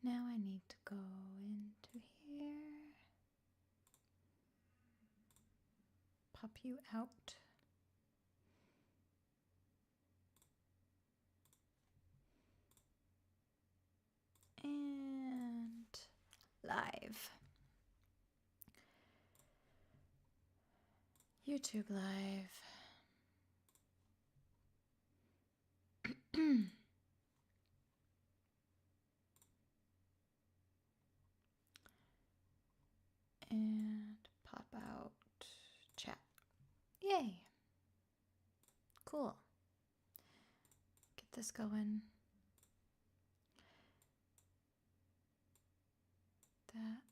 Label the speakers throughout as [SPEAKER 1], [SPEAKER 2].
[SPEAKER 1] Now I need to go into here. Pop you out. And live. YouTube live. And pop out chat. Yay. Cool. Get this going. That.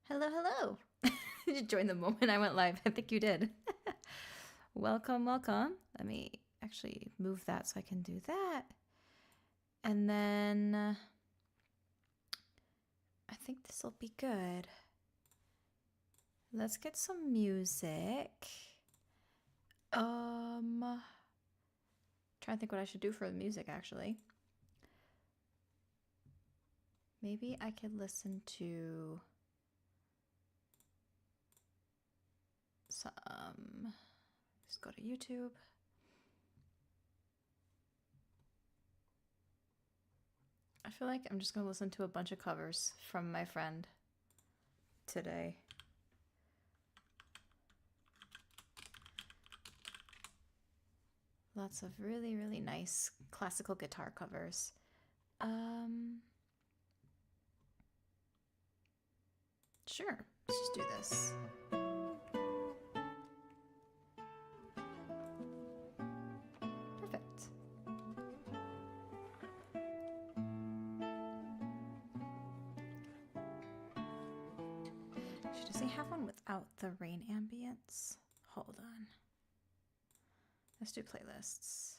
[SPEAKER 1] Hello, hello. Did you join the moment I went live? I think you did. Welcome, welcome. Let me actually move that so I can do that. And then I think this will be good. Let's get some music. Trying to think what I should do for the music actually. Maybe I could listen to some, just go to YouTube. I feel like I'm just gonna listen to a bunch of covers from my friend today. Lots of really, really nice classical guitar covers. Sure, let's just do this. Perfect. Does he have one without the rain ambience? Hold on. Let's do playlists.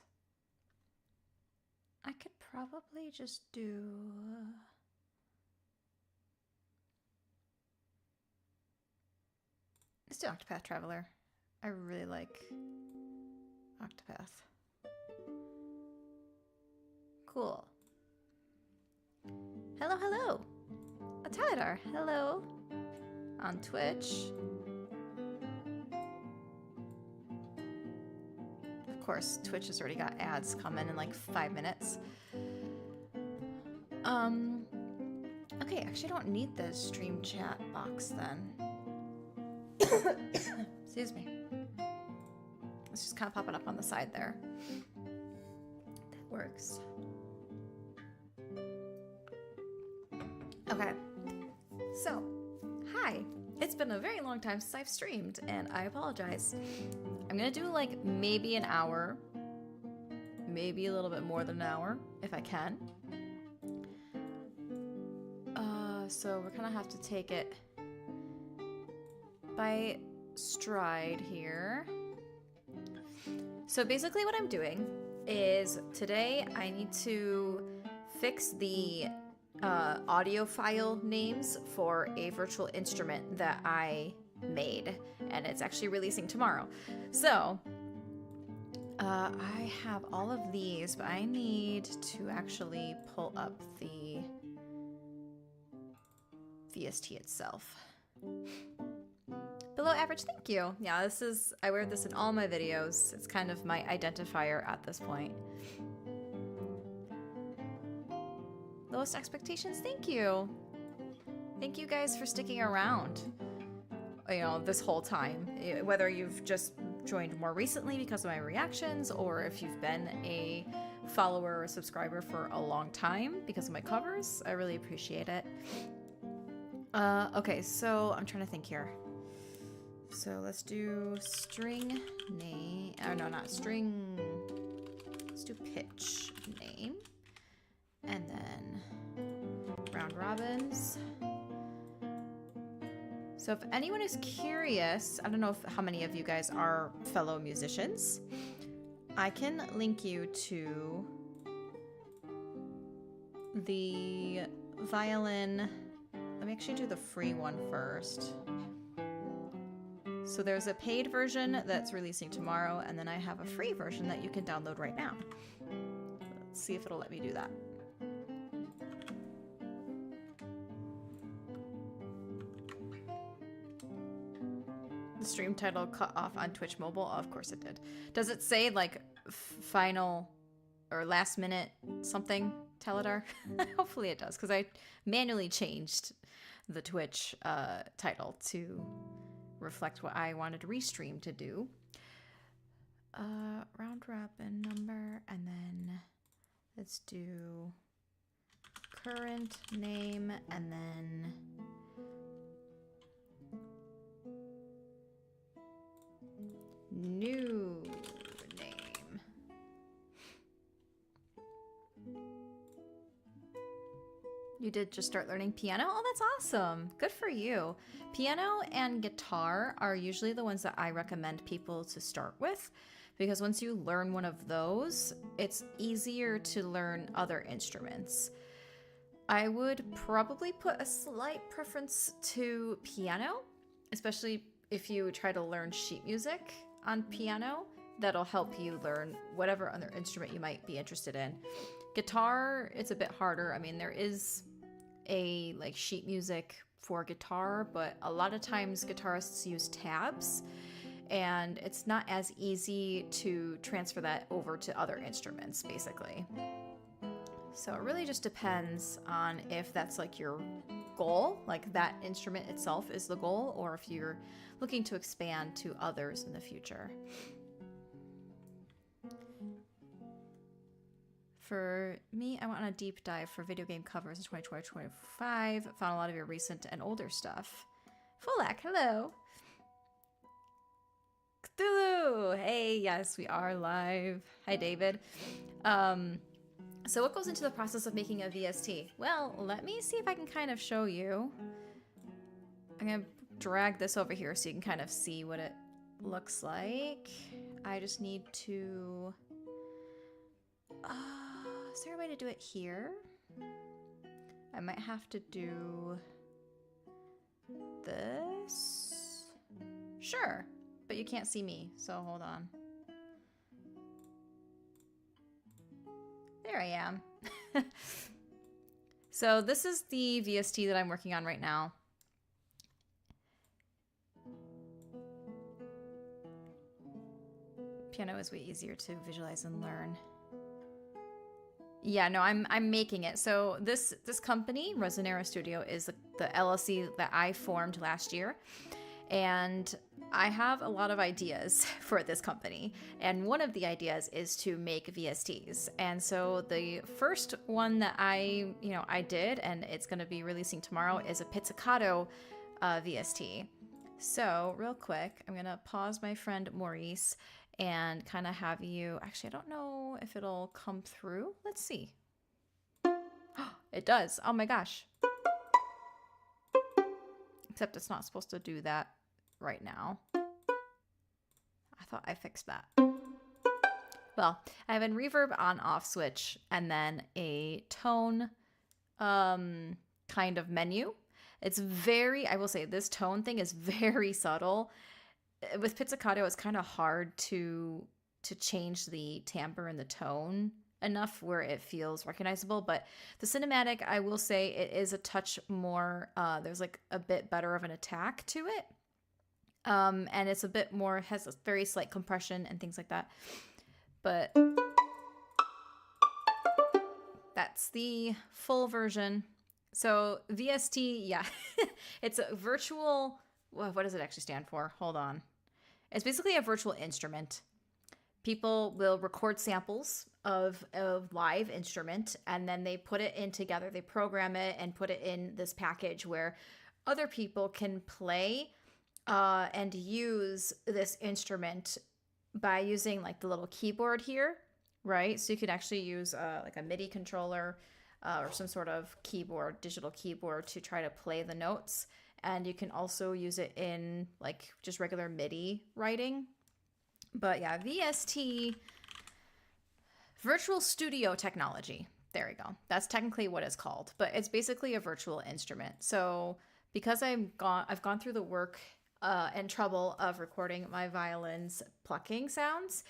[SPEAKER 1] I could probably just do... Let's do Octopath Traveler. I really like Octopath. Cool. Hello, hello. Atadar, hello. On Twitch. Of course, Twitch has already got ads coming in like 5 minutes. Okay, actually I don't need the stream chat box then. Excuse me. Let's just kind of pop it up on the side there. That works. Okay. So, hi. It's been a very long time since I've streamed, and I apologize. I'm gonna do like maybe an hour, maybe a little bit more than an hour, if I can. So we're gonna have to take it by stride here. So basically what I'm doing is today I need to fix the audio file names for a virtual instrument that I made, and it's actually releasing tomorrow. So I have all of these, but I need to actually pull up the VST itself. Below average, thank you. Yeah, this is, I wear this in all my videos. It's kind of my identifier at this point. Lowest expectations, thank you. Thank you guys for sticking around, you know, this whole time. Whether you've just joined more recently because of my reactions, or if you've been a follower or subscriber for a long time because of my covers, I really appreciate it. Okay, so I'm trying to think here. So let's do string name, or no, not string, let's do pitch name. And then round robins. So if anyone is curious, I don't know how many of you guys are fellow musicians, I can link you to the violin. Let me actually do the free one first. So there's a paid version that's releasing tomorrow, and then I have a free version that you can download right now. Let's Let's see if it'll let me do that. The stream title cut off on Twitch Mobile? Oh, of course it did. Does it say like final or last minute something, Teledar? Hopefully it does, because I manually changed the Twitch title to reflect what I wanted to restream to do. Round robin number, and then let's do current name, and then new name. You did just start learning piano? Oh, that's awesome. Good for you. Piano and guitar are usually the ones that I recommend people to start with, because once you learn one of those, it's easier to learn other instruments. I would probably put a slight preference to piano, especially if you try to learn sheet music on piano. That'll help you learn whatever other instrument you might be interested in. Guitar, it's a bit harder. I mean, there is a like sheet music for guitar, but a lot of times guitarists use tabs, and it's not as easy to transfer that over to other instruments, basically. So it really just depends on if that's like your goal, like that instrument itself is the goal, or if you're looking to expand to others in the future. For me, I went on a deep dive for video game covers in 2020-2025. Found a lot of your recent and older stuff. Fulak, hello. Cthulhu, hey, yes, we are live. Hi, David. So what goes into the process of making a VST? Well, let me see if I can kind of show you. I'm gonna drag this over here so you can kind of see what it looks like. I just need to... is there a way to do it here? I might have to do this. Sure, but you can't see me, so hold on. There I am. So this is the VST that I'm working on right now. Piano is way easier to visualize and learn. Yeah, no, I'm making it. So this company, Resonera Studio, is the LLC that I formed last year. And I have a lot of ideas for this company. And one of the ideas is to make VSTs. And so the first one that I did, and it's going to be releasing tomorrow, is a pizzicato VST. So real quick, I'm going to pause my friend Maurice and kind of have you... Actually, I don't know if it'll come through. Let's see. It does. Oh my gosh. Except it's not supposed to do that right now. I thought I fixed that. Well, I have a reverb on off switch and then a tone kind of menu. It's very... I will say this tone thing is very subtle. With pizzicato, it's kind of hard to change the timbre and the tone enough where it feels recognizable. But the cinematic, I will say, it is a touch more, there's like a bit better of an attack to it. And it's a bit more, has a very slight compression and things like that. But that's the full version. So VST, yeah, it's a virtual... What does it actually stand for? Hold on. It's basically a virtual instrument. People will record samples of a live instrument, and then they put it in together. They program it and put it in this package where other people can play and use this instrument by using like the little keyboard here, right? So you could actually use like a MIDI controller or some sort of keyboard, digital keyboard, to try to play the notes. And you can also use it in like just regular MIDI writing. But yeah, VST, virtual studio technology. There we go. That's technically what it's called, but it's basically a virtual instrument. So because I've gone through the work and trouble of recording my violin's plucking sounds,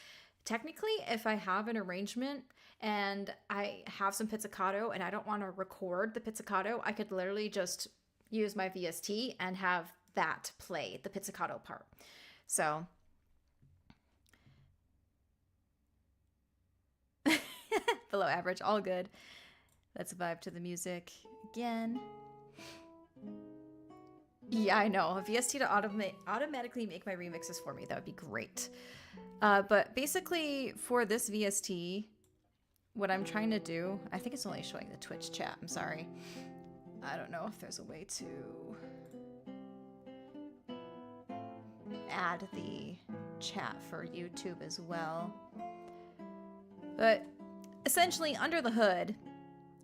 [SPEAKER 1] technically, if I have an arrangement and I have some pizzicato and I don't want to record the pizzicato, I could literally just use my VST and have that play the pizzicato part. So below average, all good. Let's vibe to the music again. Yeah, I know. A VST to automatically make my remixes for me. That would be great. But basically, for this VST, what I'm trying to do, I think it's only showing the Twitch chat. I'm sorry. I don't know if there's a way to add the chat for YouTube as well. But essentially, under the hood,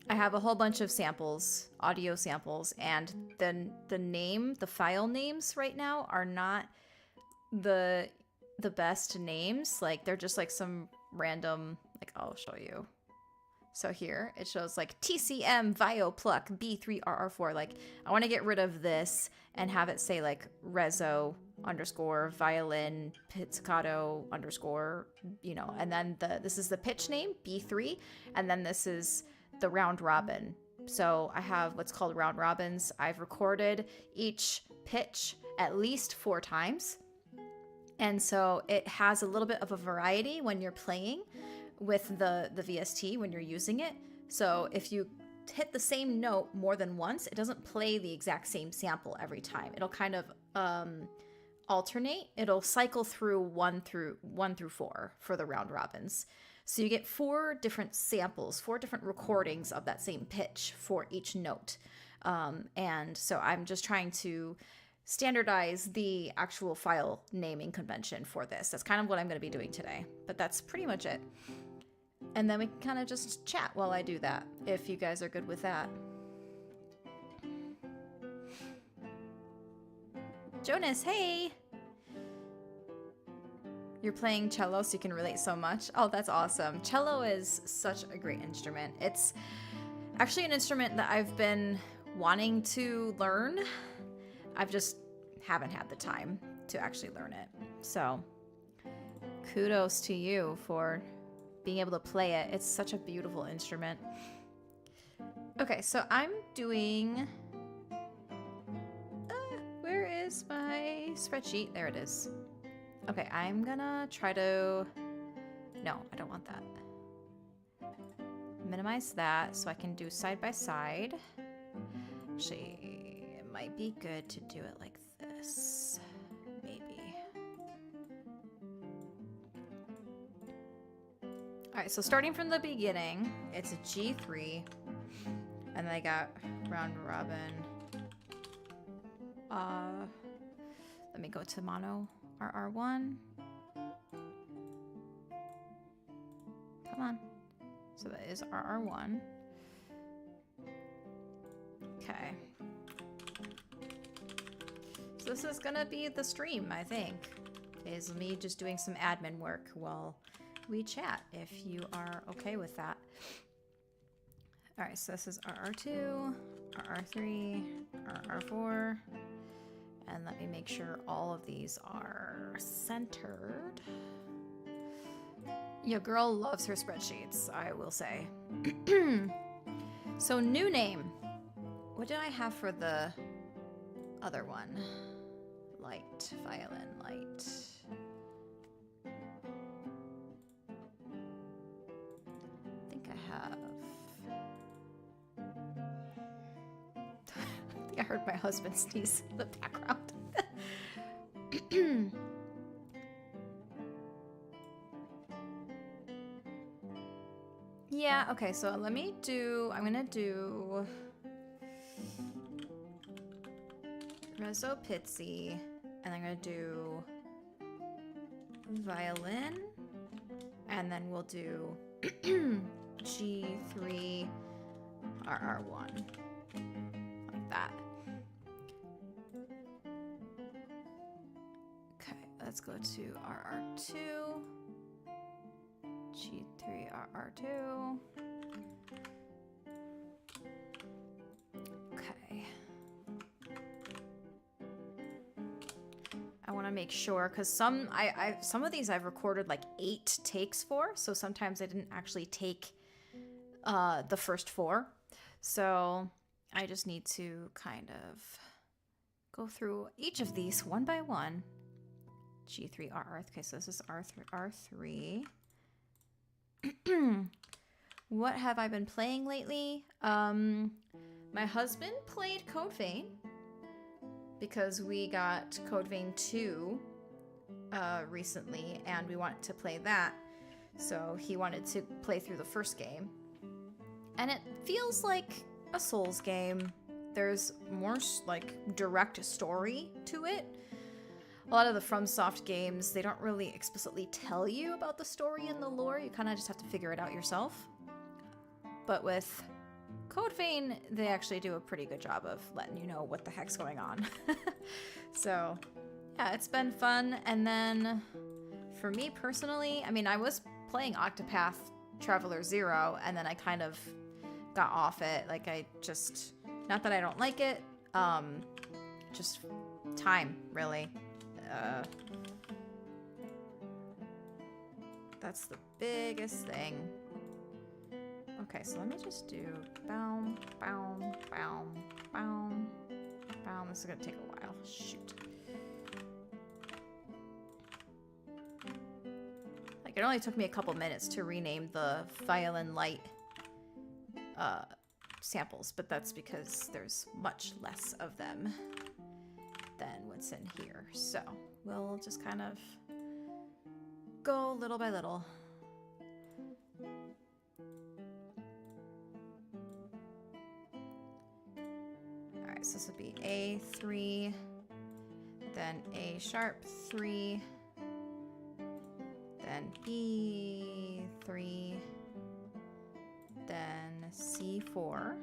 [SPEAKER 1] I have a whole bunch of samples, audio samples, and then the file names right now are not the best names. Like, they're just like some random, like, I'll show you. So here it shows like TCM Viopluck B3RR4. Like, I want to get rid of this and have it say like Rezo _ violin pizzicato _ you know, and then this is the pitch name B3, and then this is the round robin. So I have what's called round robins. I've recorded each pitch at least 4 times. And so it has a little bit of a variety when you're playing with the VST when you're using it. So if you hit the same note more than once, it doesn't play the exact same sample every time. It'll kind of alternate. It'll cycle through 1 through 4 for the round robins. So you get 4 different samples, 4 different recordings of that same pitch for each note. And so I'm just trying to standardize the actual file naming convention for this. That's kind of what I'm going to be doing today, but that's pretty much it. And then we can kind of just chat while I do that, if you guys are good with that. Jonas, hey! You're playing cello so you can relate so much. Oh, that's awesome. Cello is such a great instrument. It's actually an instrument that I've been wanting to learn. I've just haven't had the time to actually learn it. So kudos to you for being able to play it. It's such a beautiful instrument. Okay, so I'm doing... where is my spreadsheet? There it is. Okay, I'm gonna try to... No, I don't want that. Minimize that so I can do side by side. Actually, it might be good to do it like this. Maybe. Alright, so starting from the beginning, it's a G3. And then I got round robin. Let me go to mono. RR1. Come on. So that is RR1. Okay. So this is gonna be the stream, I think. Is me just doing some admin work while we chat, if you are okay with that. Alright, so this is RR2, RR3, RR4. And let me make sure all of these are centered. Your girl loves her spreadsheets, I will say. So new name. What did I have for the other one? Light, violin, light. I think I have... I heard my husband sneeze in the background. Yeah, okay, so let me do... I'm gonna do... Rezo Pizzi, and I'm gonna do violin, and then we'll do G3 RR1, like that. Okay, let's go to RR2, G3 RR2. Okay. I want to make sure, because some of these I've recorded like 8 takes for, so sometimes I didn't actually take the first 4. So I just need to kind of go through each of these one by one. G3RR. Okay, so this is R3. What have I been playing lately? My husband played Code Vein because we got Code Vein 2 recently, and we wanted to play that. So he wanted to play through the first game. And it feels like a Souls game. There's more like direct story to it. A lot of the FromSoft games, they don't really explicitly tell you about the story and the lore. You kind of just have to figure it out yourself. But with Code Vein, they actually do a pretty good job of letting you know what the heck's going on. So, yeah, it's been fun. And then for me personally, I mean, I was playing Octopath Traveler 0, and then I kind of got off it. Like, I just, not that I don't like it, just time, really. That's the biggest thing. Okay, so let me just do boom, boom, boom, boom, boom. This is gonna take a while. Shoot. Like, it only took me a couple minutes to rename the Violin Light samples, but that's because there's much less of them than what's in here. So we'll just kind of go little by little. All right, so this would be A3, then A sharp 3, then B3, then C4.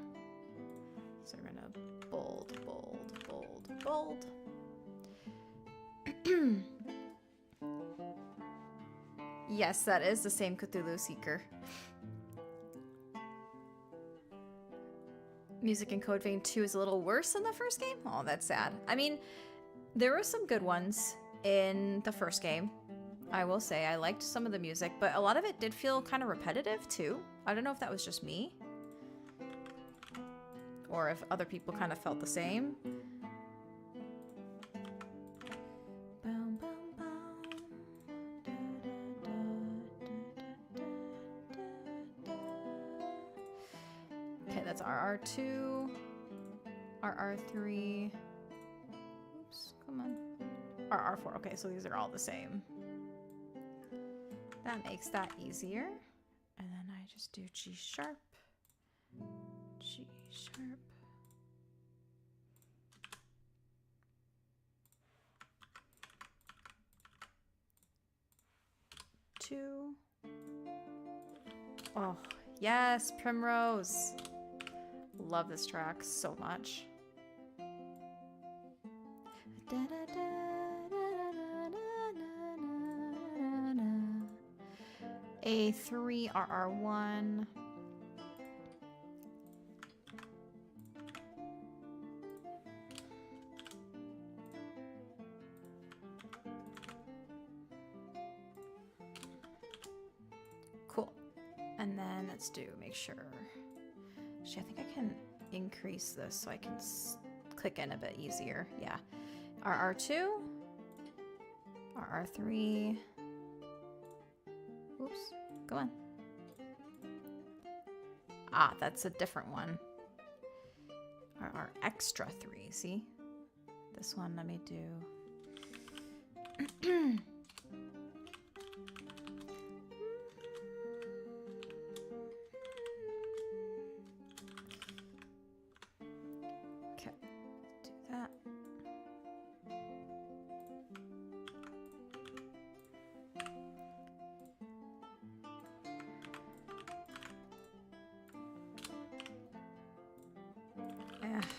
[SPEAKER 1] So we're gonna bold, bold, bold, bold. Yes, that is the same Cthulhu Seeker. Music in Code Vein 2 is a little worse than the first game? Oh, that's sad. I mean, there were some good ones in the first game. I will say I liked some of the music, but a lot of it did feel kind of repetitive too. I don't know if that was just me, or if other people kind of felt the same. Okay, that's RR2, RR3, oops, come on, RR4. Okay, so these are all the same. That makes that easier. And then I just do G sharp, G sharp. Two. Oh, yes, Primrose. Love this track so much. A3 RR1. Cool. And then let's do, make sure. Actually, I think I can increase this so I can click in a bit easier. Yeah. RR2, RR3. Oops, go on. Ah, that's a different one. Our extra 3, see? This one, let me do. Okay, do that.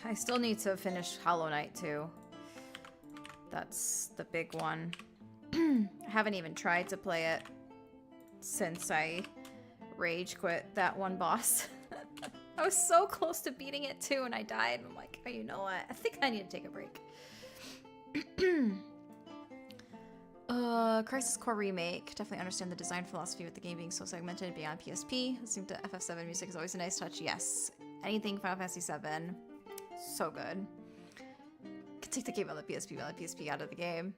[SPEAKER 1] I still need to finish Hollow Knight too. That's the big one. I haven't even tried to play it since I rage quit that one boss. I was so close to beating it too, and I died. I'm like, oh, you know what? I think I need to take a break. Crisis Core Remake. Definitely understand the design philosophy with the game being so segmented, being on PSP. Listening to FF7 music is always a nice touch. Yes. Anything Final Fantasy 7. So good. Could take the game on the PSP, but the PSP out of the game.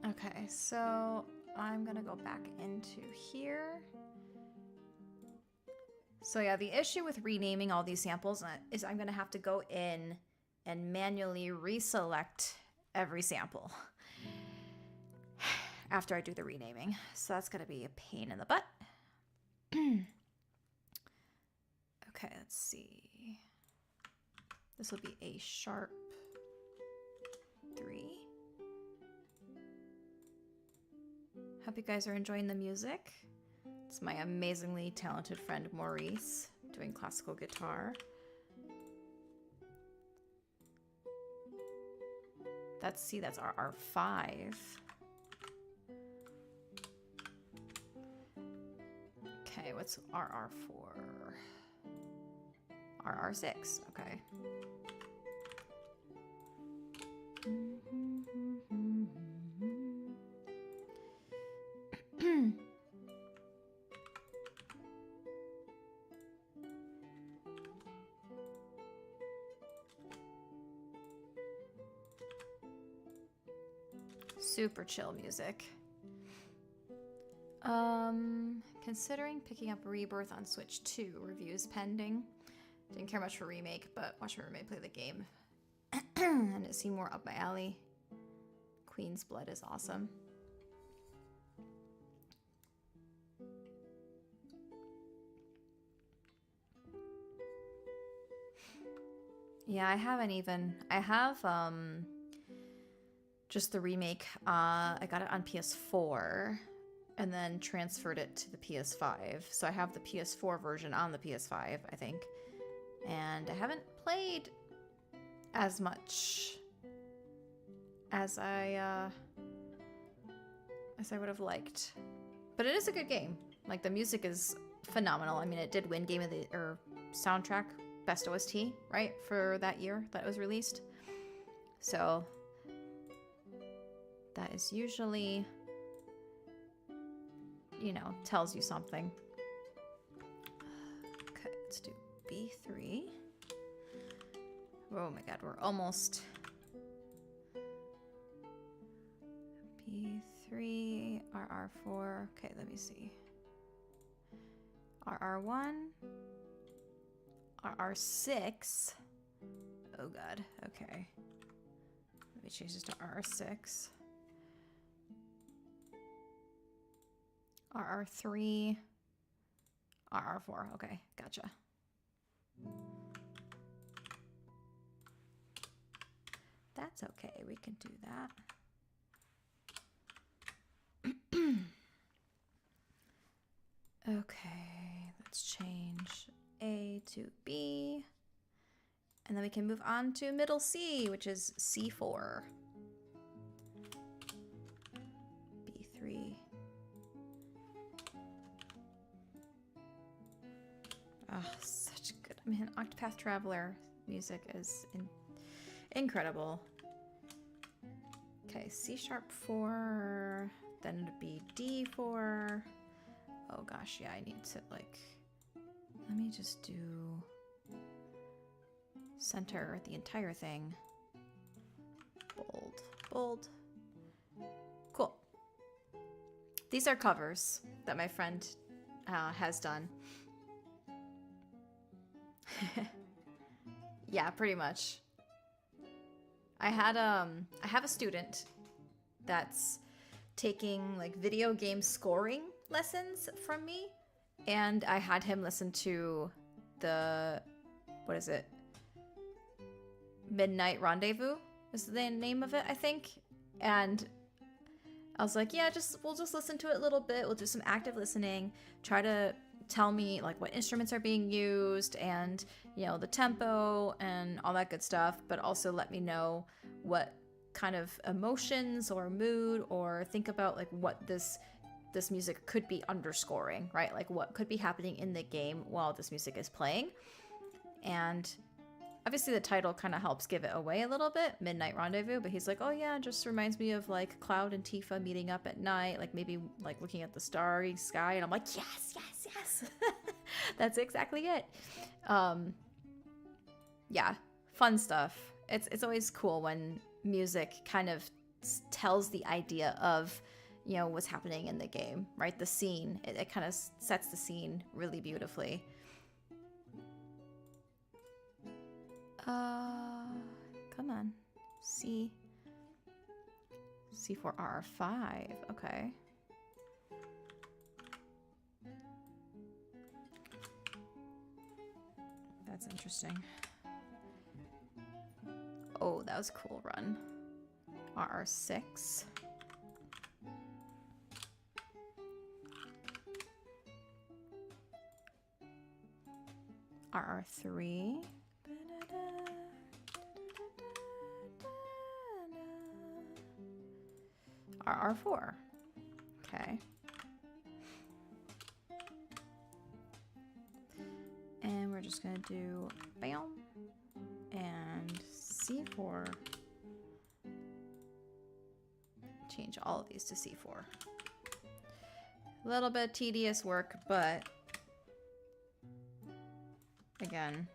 [SPEAKER 1] Okay, so I'm gonna go back into here. So yeah, the issue with renaming all these samples is I'm gonna have to go in and manually reselect every sample after I do the renaming. So that's gonna be a pain in the butt. Okay, let's see. This will be a sharp 3. Hope you guys are enjoying the music. It's my amazingly talented friend Maurice doing classical guitar. That's RR5. Okay, what's RR4? RR6, okay. Super chill music. Considering picking up Rebirth on Switch 2, reviews pending. Didn't care much for Remake, but watch my roommate play the game. And it seemed more up my alley. Queen's Blood is awesome. Yeah, I have just the remake. I got it on PS4 and then transferred it to the PS5. So I have the PS4 version on the PS5, I think. And I haven't played as much as I would have liked. But it is a good game. Like, the music is phenomenal. I mean, it did win Game of the soundtrack Best OST, right, for that year that it was released. So that is usually, you know, tells you something. Okay, let's do B3. Oh my god, we're almost. B3, RR4. Okay, let me see. RR1. RR6. Oh god, okay. Let me change this to RR6. RR3. RR4. Okay, gotcha. That's okay, we can do that. Okay, let's change A to B. And then we can move on to middle C, which is C4. B3. Oh, such good. I mean, Octopath Traveler music is incredible. Okay, C#4, then it'd be D4. Oh gosh, yeah, I need to, like, let me just do center the entire thing. Bold, bold. Cool. These are covers that my friend has done. Yeah, pretty much. I have a student that's taking like video game scoring lessons from me, and I had him listen to the, what is it? Midnight Rendezvous is the name of it, I think. And I was like, yeah, we'll just listen to it a little bit. We'll do some active listening. Try to tell me like what instruments are being used and, you know, the tempo and all that good stuff, but also let me know what kind of emotions or mood, or think about like what this music could be underscoring, right? Like what could be happening in the game while this music is playing. And Obviously, the title kind of helps give it away a little bit, Midnight Rendezvous, but he's like, oh yeah, it just reminds me of like Cloud and Tifa meeting up at night, like maybe like looking at the starry sky, and I'm like, yes, yes, yes. That's exactly it. Yeah, fun stuff. It's always cool when music kind of tells the idea of, you know, what's happening in the game, right? The scene. It kind of sets the scene really beautifully. Come on. C4R5. Okay. That's interesting. Oh, that was a cool run. RR6. RR3. RR4. Okay. And we're just gonna do bam and C4. Change all of these to C4. A little bit tedious work, but again,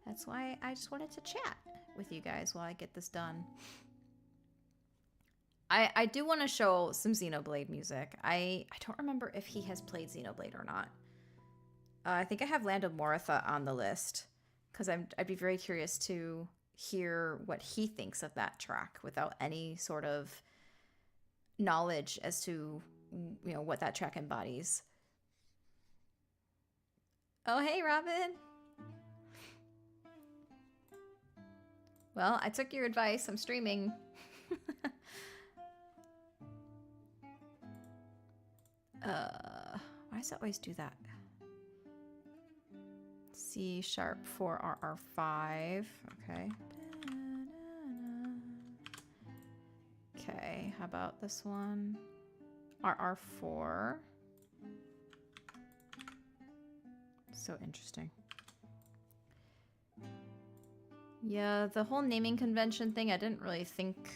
[SPEAKER 1] that's why I just wanted to chat with you guys while I get this done. I do want to show some Xenoblade music. I don't remember if he has played Xenoblade or not. I think I have Land of Moritha on the list because I'd be very curious to hear what he thinks of that track without any sort of knowledge as to, you know, what that track embodies. Oh, hey, Robin. Well, I took your advice. I'm streaming. Why does it always do that? C# for RR5. Okay. Okay, how about this one? RR4. So interesting. Yeah, the whole naming convention thing, I didn't really think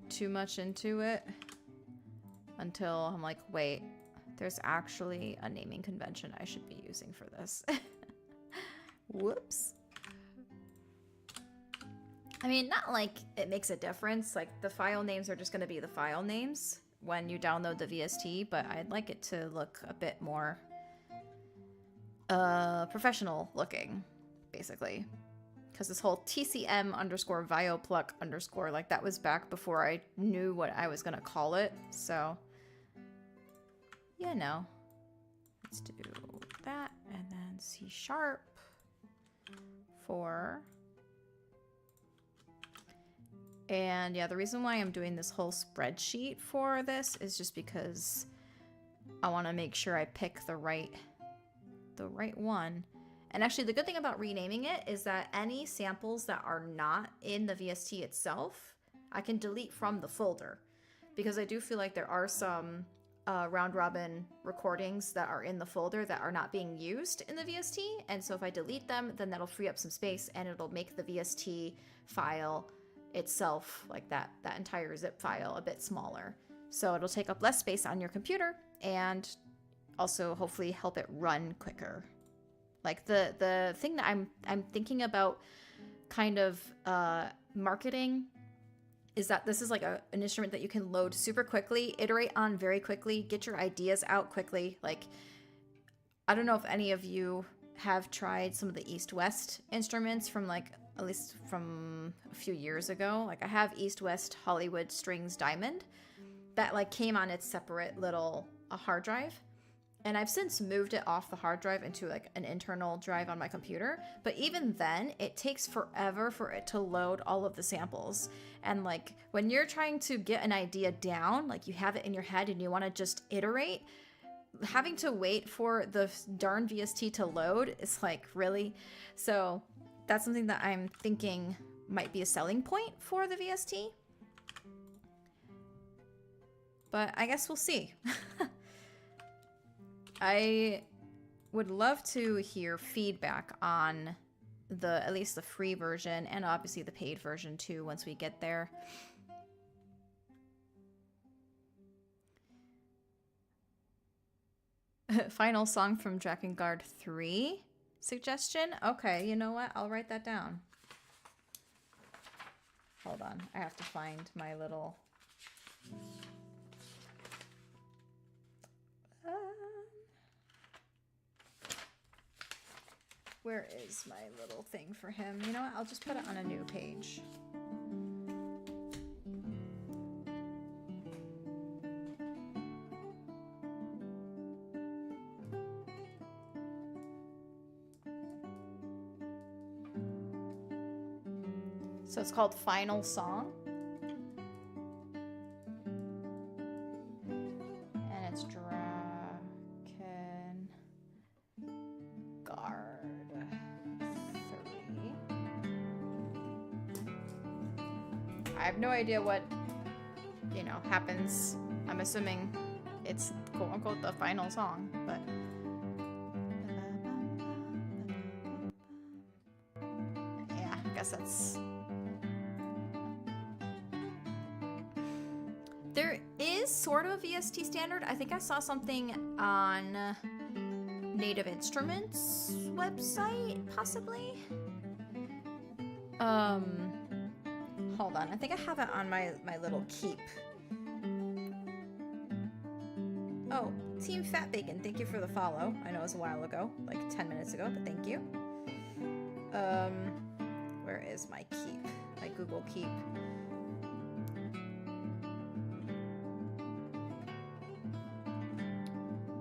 [SPEAKER 1] too much into it until I'm like, wait, there's actually a naming convention I should be using for this. Whoops. I mean, not like it makes a difference. Like, the file names are just going to be the file names when you download the VST, but I'd like it to look a bit more professional looking, basically. Because this whole TCM underscore Viopluck underscore, like, that was back before I knew what I was going to call it. So, yeah, no. Let's do that, and then C# for... And yeah, the reason why I'm doing this whole spreadsheet for this is just because I want to make sure I pick the right one. And actually, the good thing about renaming it is that any samples that are not in the VST itself, I can delete from the folder. Because I do feel like there are some round robin recordings that are in the folder that are not being used in the VST. And so if I delete them, then that'll free up some space and it'll make the VST file itself, like that entire zip file, a bit smaller. So it'll take up less space on your computer and also hopefully help it run quicker. Like the thing that I'm thinking about kind of marketing is that this is like an instrument that you can load super quickly, iterate on very quickly, get your ideas out quickly. Like, I don't know if any of you have tried some of the East-West instruments from, like, at least from a few years ago. Like, I have East-West Hollywood Strings Diamond that, like, came on its separate little hard drive. And I've since moved it off the hard drive into, like, an internal drive on my computer. But even then, it takes forever for it to load all of the samples. And, like, when you're trying to get an idea down, like, you have it in your head and you want to just iterate, having to wait for the darn VST to load is, like, really? So that's something that I'm thinking might be a selling point for the VST. But I guess we'll see. I would love to hear feedback on at least the free version, and obviously the paid version too once we get there. Final song from Drakengard 3 suggestion. Okay, you know what? I'll write that down. Hold on. I have to find my little... where is my little thing for him? You know what? I'll just put it on a new page. So it's called Final Song. And it's Drakengard 3. I have no idea what, you know, happens. I'm assuming it's quote unquote the final song, but... yeah, I guess that's... There is sort of a VST standard. I think I saw something on Native Instruments website, possibly. Hold on. I think I have it on my little keep. Oh, Team Fat Bacon, thank you for the follow. I know it was a while ago, like 10 minutes ago, but thank you. Where is my keep? My Google Keep.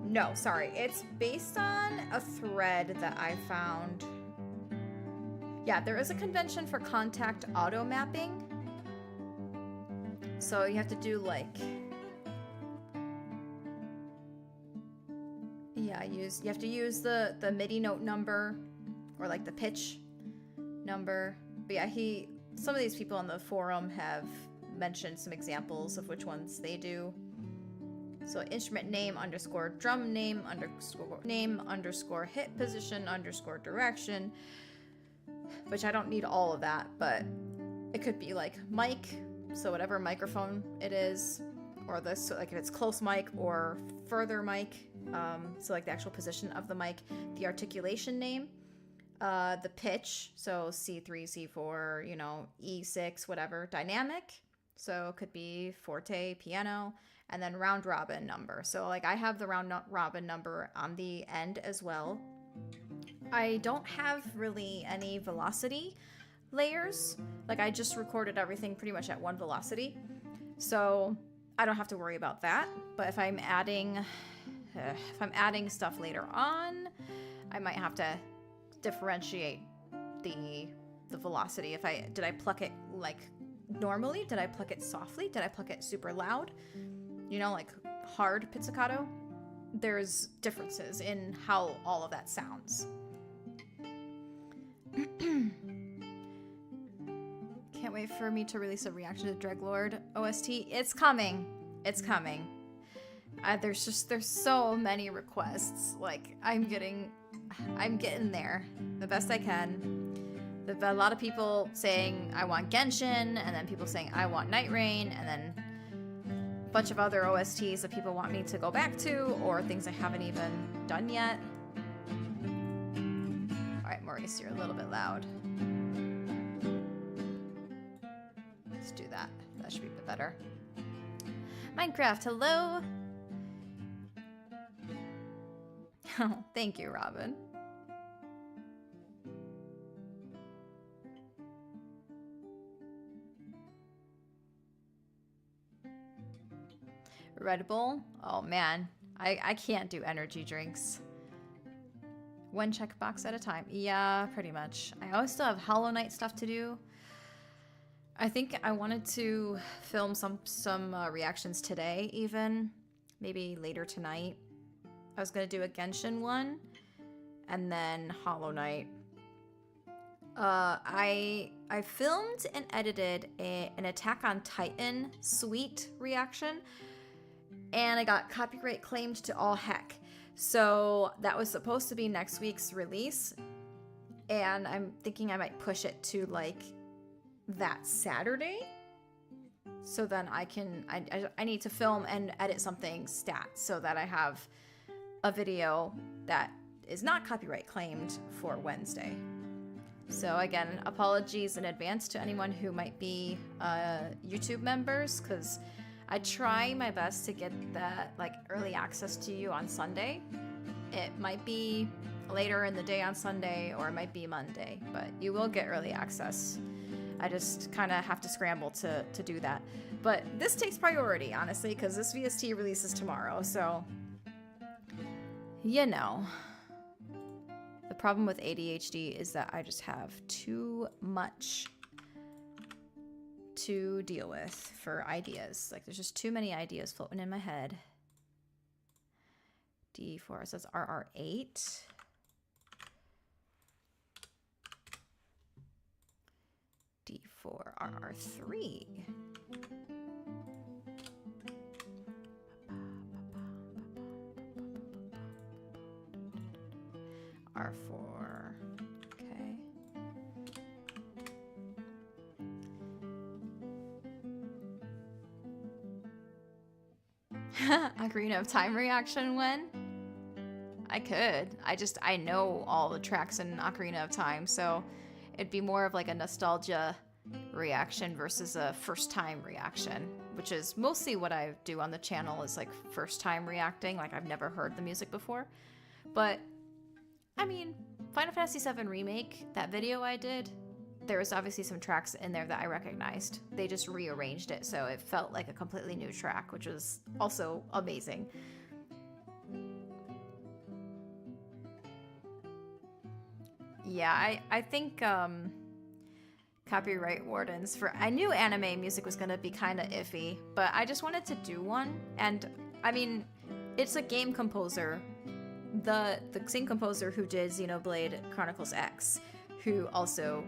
[SPEAKER 1] No, sorry. It's based on a thread that I found. Yeah, there is a convention for contact auto mapping. So you have to do like... yeah, you have to use the MIDI note number or like the pitch number. But yeah, some of these people on the forum have mentioned some examples of which ones they do. So instrument name underscore drum name underscore hit position underscore direction, which I don't need all of that, but it could be like mic, so whatever microphone it is, or this, so like if it's close mic or further mic, so like the actual position of the mic, the articulation name, the pitch, so C3, C4, you know, E6, whatever, dynamic, so it could be forte, piano, and then round robin number. So like I have the round robin number on the end as well. I don't have really any velocity layers. Like I just recorded everything pretty much at one velocity. So I don't have to worry about that. But if I'm adding stuff later on, I might have to differentiate the velocity. Did I pluck it like normally? Did I pluck it softly? Did I pluck it super loud? You know, like hard pizzicato, there's differences in how all of that sounds. Can't wait for me to release a reaction to Dreglord OST. It's coming. It's coming. There's so many requests. Like I'm getting there the best I can. There've been a lot of people saying I want Genshin, and then people saying I want Night Rain, and then bunch of other OSTs that people want me to go back to, or things I haven't even done yet. Alright, Maurice, you're a little bit loud. Let's do that. That should be a bit better. Minecraft, hello! Oh, thank you, Robin. Red Bull? Oh man, I can't do energy drinks. One checkbox at a time. Yeah, pretty much. I always still have Hollow Knight stuff to do. I think I wanted to film some reactions today even. Maybe later tonight. I was gonna do a Genshin one. And then Hollow Knight. I filmed and edited an Attack on Titan suite reaction. And I got copyright claimed to all heck. So that was supposed to be next week's release. And I'm thinking I might push it to like that Saturday. So then I need to film and edit something stat so that I have a video that is not copyright claimed for Wednesday. So again, apologies in advance to anyone who might be YouTube members, because I try my best to get that like early access to you on Sunday. It might be later in the day on Sunday, or it might be Monday, but you will get early access. I just kind of have to scramble to do that. But this takes priority, honestly, because this VST releases tomorrow, so you know. The problem with ADHD is that I just have too much to deal with for ideas. Like, there's just too many ideas floating in my head. D4, so that's RR8. D4, RR3. R4. Okay. Ocarina of Time reaction when? I could. I know all the tracks in Ocarina of Time, so it'd be more of like a nostalgia reaction versus a first time reaction, which is mostly what I do on the channel, is like first time reacting. Like, I've never heard the music before. But I mean, Final Fantasy VII Remake, that video I did, there was obviously some tracks in there that I recognized. They just rearranged it, so it felt like a completely new track, which was also amazing. Yeah, I think copyright wardens for... I knew anime music was going to be kind of iffy, but I just wanted to do one. And, I mean, it's a game composer. The same composer who did Xenoblade Chronicles X, who also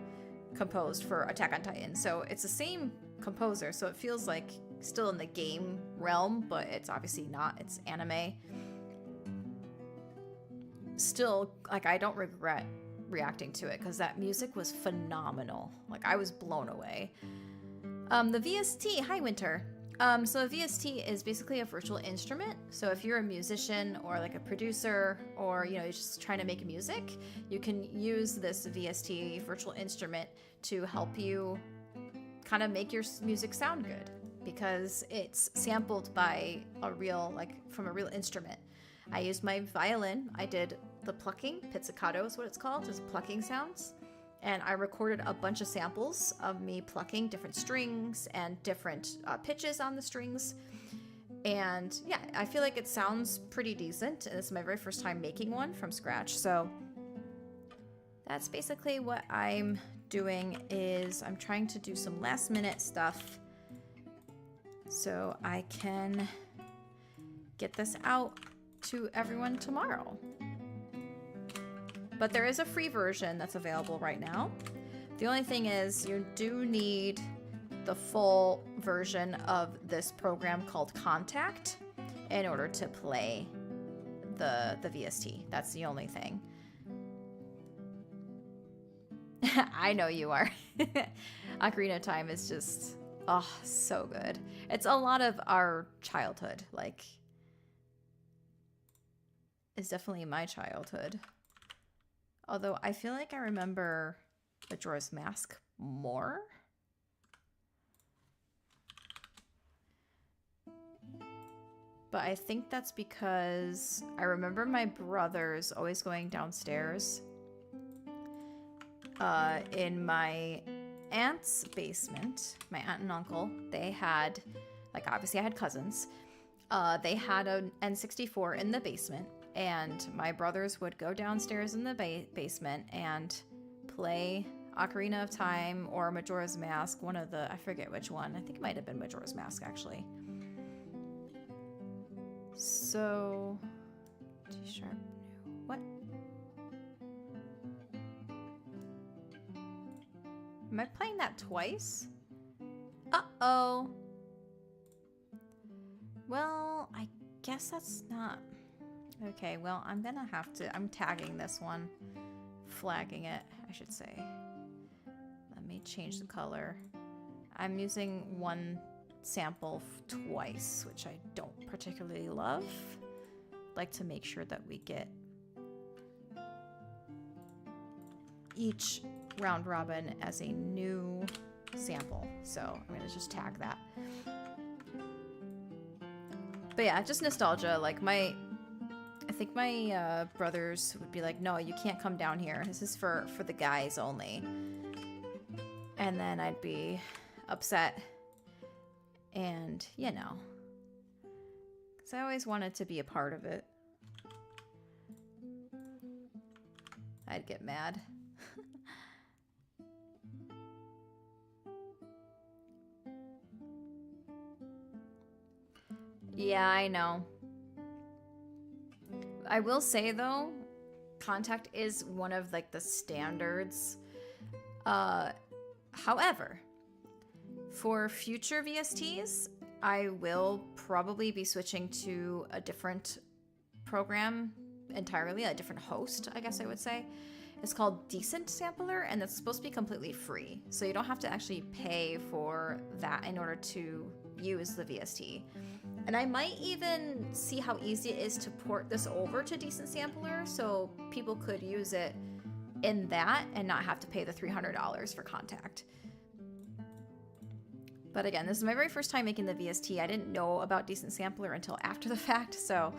[SPEAKER 1] composed for Attack on Titan. So it's the same composer, so it feels like still in the game realm, but it's obviously not. It's anime. Still, like, I don't regret reacting to it because that music was phenomenal. Like, I was blown away. The VST, hi Winter. So a VST is basically a virtual instrument. So if you're a musician or like a producer, or you're just trying to make music, you can use this VST virtual instrument to help you kind of make your music sound good, because it's sampled by from a real instrument. I used my violin. I did the plucking, pizzicato is what it's called, is plucking sounds. And I recorded a bunch of samples of me plucking different strings and different pitches on the strings. And yeah, I feel like it sounds pretty decent. And this is my very first time making one from scratch. So that's basically what I'm doing, is I'm trying to do some last minute stuff so I can get this out to everyone tomorrow. But there is a free version that's available right now. The only thing is, you do need the full version of this program called Contact in order to play the VST. That's the only thing. I know you are. Ocarina of Time is just, oh, so good. It's a lot of our childhood. Like, it's definitely my childhood. Although I feel like I remember Majora's Mask more. But I think that's because I remember my brothers always going downstairs in my aunt's basement. My aunt and uncle, they had, like, obviously I had cousins. They had an N64 in the basement. And my brothers would go downstairs in the basement and play Ocarina of Time or Majora's Mask, one of the, I forget which one. I think it might have been Majora's Mask, actually. So, G#, what? Am I playing that twice? Uh-oh. Well, I guess that's not... Okay, well, I'm gonna have to... I'm tagging this one flagging it, I should say. Let me change the color. I'm using one sample twice, which I don't particularly love. Like to make sure that we get each round robin as a new sample. So I'm gonna just tag that. But yeah, just nostalgia. Like I think my brothers would be like, no, you can't come down here. This is for the guys only. And then I'd be upset. And, you know, because I always wanted to be a part of it. I'd get mad. Yeah, I know. I will say, though, contact is one of, like, the standards. However, for future VSTs, I will probably be switching to a different program entirely, a different host, I guess I would say. It's called Decent Sampler, and it's supposed to be completely free. So you don't have to actually pay for that in order to use the VST. And I might even see how easy it is to port this over to Decent Sampler so people could use it in that and not have to pay the $300 for contact. But again, this is my very first time making the VST. I didn't know about Decent Sampler until after the fact, so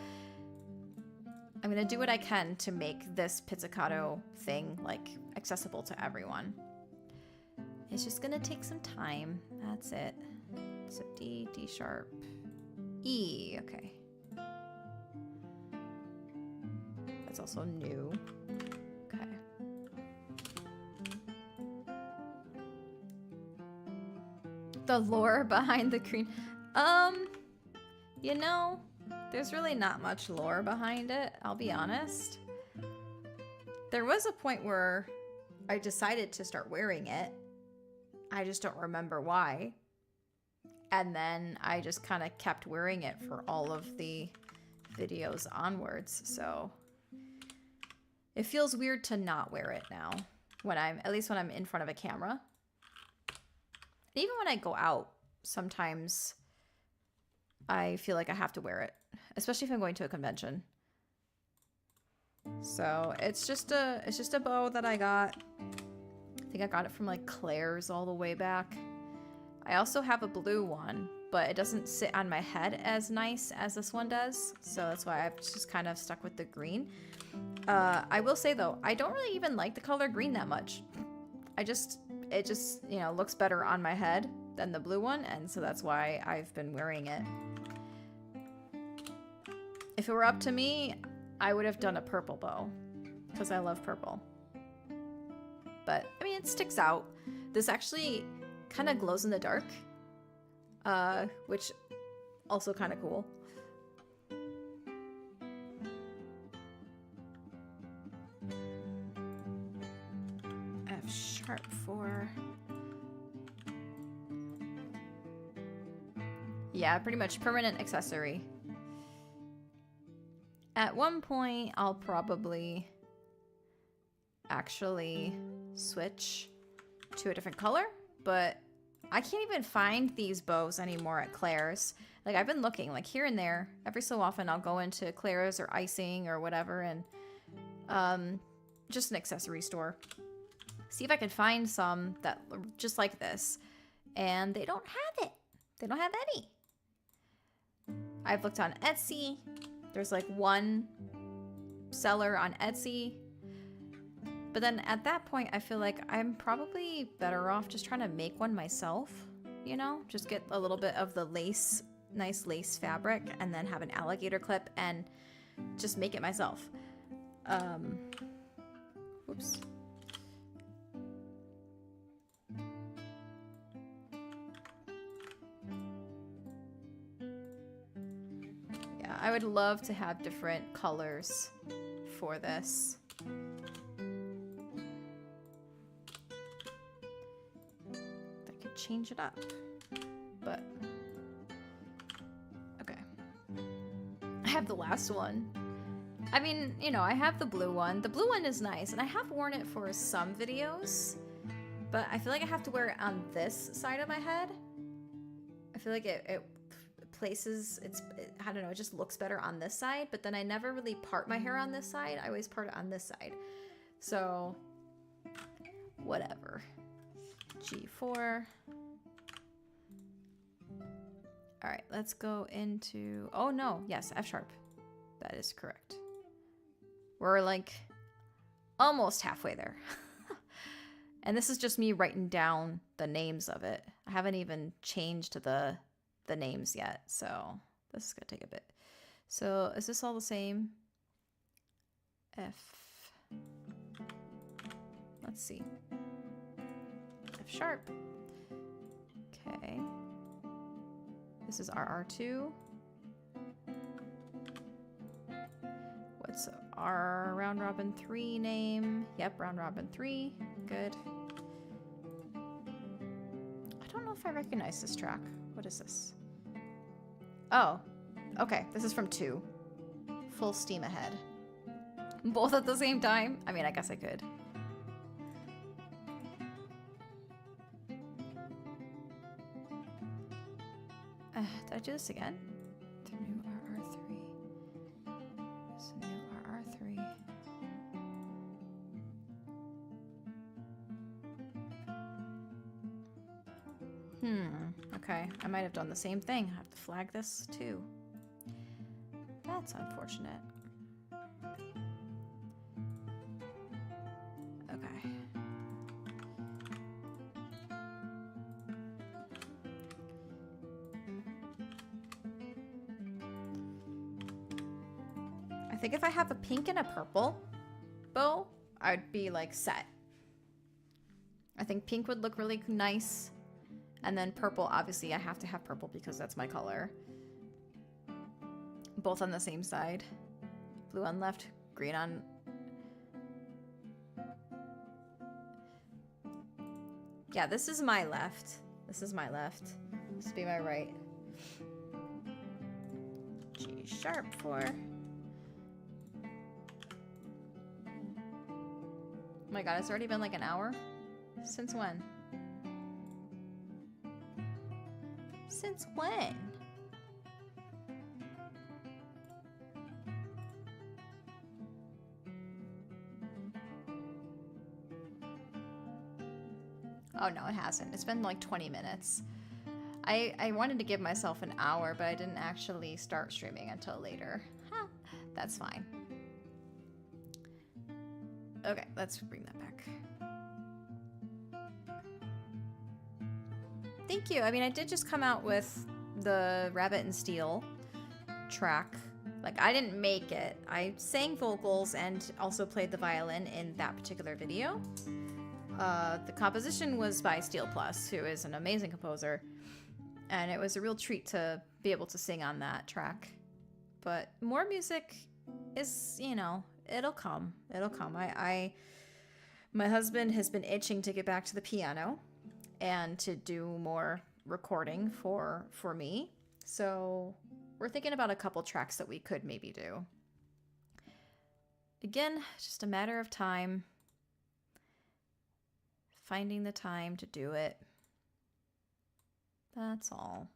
[SPEAKER 1] I'm gonna do what I can to make this pizzicato thing like accessible to everyone. It's just gonna take some time. That's it. So D, D sharp, E, okay. That's also new. Okay. The lore behind the green. You know, there's really not much lore behind it, I'll be honest. There was a point where I decided to start wearing it. I just don't remember why. And then I just kind of kept wearing it for all of the videos onwards, so it feels weird to not wear it now, at least when I'm in front of a camera. Even when I go out, sometimes I feel like I have to wear it, especially if I'm going to a convention. So it's just a bow that I got. I think I got it from like Claire's all the way back. I also have a blue one, but it doesn't sit on my head as nice as this one does. So that's why I've just kind of stuck with the green. I will say though, I don't really even like the color green that much. It just, you know, looks better on my head than the blue one. And so that's why I've been wearing it. If it were up to me, I would have done a purple bow because I love purple. But I mean, it sticks out. This actually kind of glows in the dark, which also kind of cool. F sharp 4. Yeah, pretty much permanent accessory. At one point, I'll probably actually switch to a different color, but I can't even find these bows anymore at Claire's. Like, I've been looking, like, here and there. Every so often, I'll go into Claire's or Icing or whatever, and just an accessory store. See if I can find some that are just like this. And they don't have it. They don't have any. I've looked on Etsy. There's, like, one seller on Etsy. But then at that point, I feel like I'm probably better off just trying to make one myself, you know? Just get a little bit of the lace, nice lace fabric, and then have an alligator clip and just make it myself. Whoops. Yeah, I would love to have different colors for this. Change it up, but okay. I have the last one. I mean, you know, I have the blue one. The blue one is nice, and I have worn it for some videos, but I feel like I have to wear it on this side of my head. I feel like it places, I don't know, it just looks better on this side, but then I never really part my hair on this side. I always part it on this side. So, whatever. G4. All right, let's go into, oh no, yes, F sharp. That is correct. We're like almost halfway there. And this is just me writing down the names of it. I haven't even changed the names yet, so this is gonna take a bit. So is this all the same? F. Let's see. F sharp. Okay. This is RR2. What's our round robin 3 name? Yep, round robin 3. Good. I don't know if I recognize this track. What is this? Oh, okay. This is from 2. Full steam ahead. Both at the same time? I mean, I guess I could. Did I do this again? The new RR3. This new RR3. Okay. I might have done the same thing. I have to flag this too. That's unfortunate. Okay. I think if I have a pink and a purple bow, I'd be like set. I think pink would look really nice. And then purple, obviously I have to have purple because that's my color. Both on the same side. Blue on left, green on... Yeah, this is my left. This is my left. This would be my right. G sharp 4. Oh my god, it's already been like an hour? Since when? Since when? Oh no, it hasn't. It's been like 20 minutes. I wanted to give myself an hour, but I didn't actually start streaming until later. Huh, that's fine. Okay, let's bring that back. Thank you. I mean, I did just come out with the Rabbit and Steel track. Like, I didn't make it. I sang vocals and also played the violin in that particular video. The composition was by Steel Plus, who is an amazing composer. And it was a real treat to be able to sing on that track. But more music is, you know, it'll come. It'll come. My husband has been itching to get back to the piano and to do more recording for me. So we're thinking about a couple tracks that we could maybe do. Again, just a matter of time. Finding the time to do it. That's all.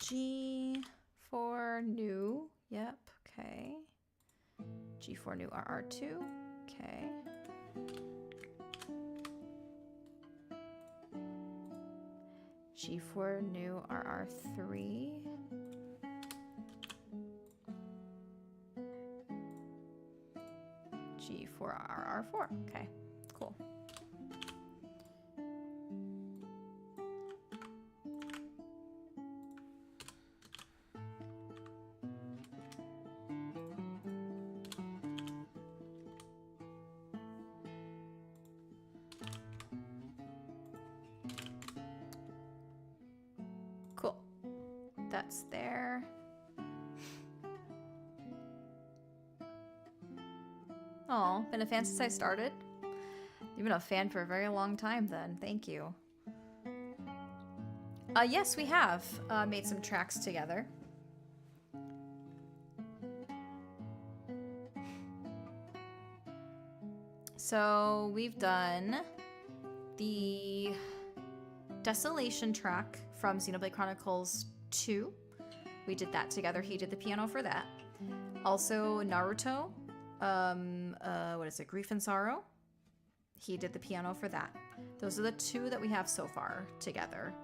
[SPEAKER 1] G4 new. Yep, okay. G4 new RR2. Okay. G4 new RR3. G4 RR4. Okay, cool. Cool. That's there. Oh, been a fan since I started? You've been a fan for a very long time then. Thank you. Yes, we have made some tracks together. So we've done the Desolation track from Xenoblade Chronicles 2. We did that together. He did the piano for that. Also Naruto, what is it, Grief and Sorrow. He did the piano for that. Those are the two that we have so far together.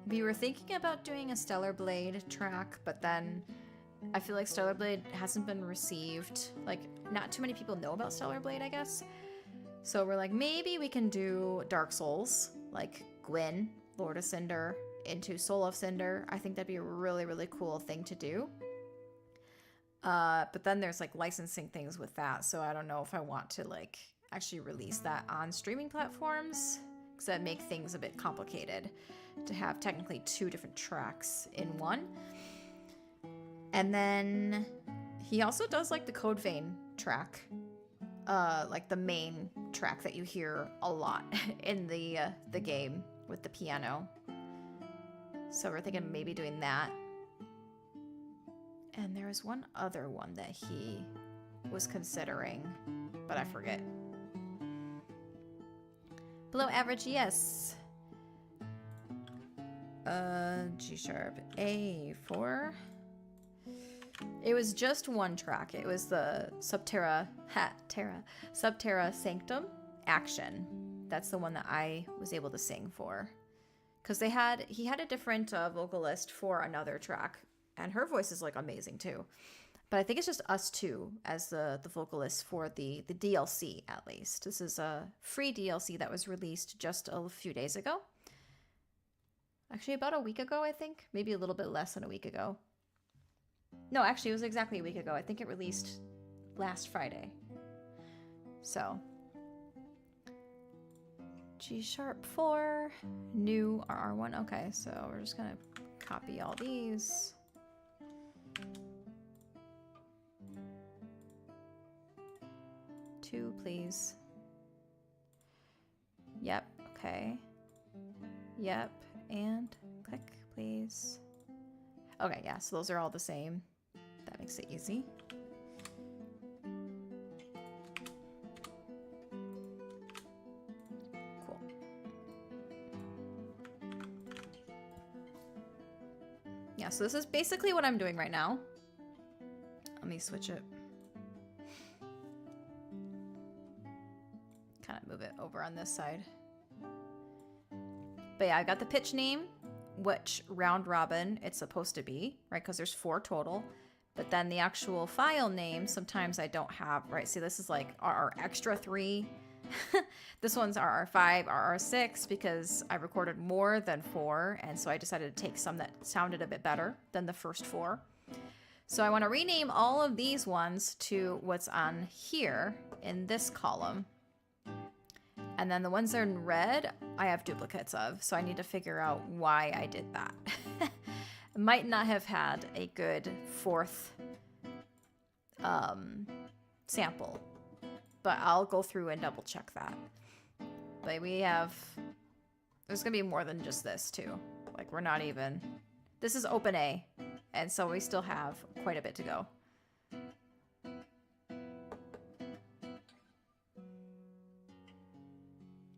[SPEAKER 1] We were thinking about doing a Stellar Blade track, but then I feel like Stellar Blade hasn't been received. Like, not too many people know about Stellar Blade, I guess. So we're like, maybe we can do Dark Souls, like Gwyn, Lord of Cinder, into Soul of Cinder. I think that'd be a really, really cool thing to do. But then there's like licensing things with that, so I don't know if I want to like actually release that on streaming platforms, because that make things a bit complicated to have technically two different tracks in one. And then he also does like the Code Vein track, like the main track that you hear a lot in the game with the piano. So we're thinking maybe doing that. And there was one other one that he was considering, but I forget. Below average, yes. G sharp A4. It was just one track. It was the Subterra Sanctum Action. That's the one that I was able to sing for. Because he had a different vocalist for another track, and her voice is like amazing too. But I think it's just us two as the vocalists for the DLC, at least. This is a free DLC that was released just a few days ago. Actually, about a week ago, I think. Maybe a little bit less than a week ago. No, actually, it was exactly a week ago. I think it released last Friday. So, G sharp 4, new RR1. Okay, so we're just gonna copy all these. Two, please. Yep, okay. Yep, and click, please. Okay, yeah, so those are all the same. That makes it easy. Cool. Yeah, so this is basically what I'm doing right now. Let me switch it. Kind of move it over on this side. But yeah, I got the pitch name, which round robin it's supposed to be, right? Because there's 4 total. But then the actual file name, sometimes I don't have, right? See, this is like RR extra 3. This one's RR5, RR6, because I recorded more than 4. And so I decided to take some that sounded a bit better than the first 4. So I want to rename all of these ones to what's on here in this column. And then the ones that are in red, I have duplicates of. So I need to figure out why I did that. Might not have had a good 4th sample. But I'll go through and double check that. But we have... There's going to be more than just this, too. Like, we're not even... This is open A. And so we still have quite a bit to go.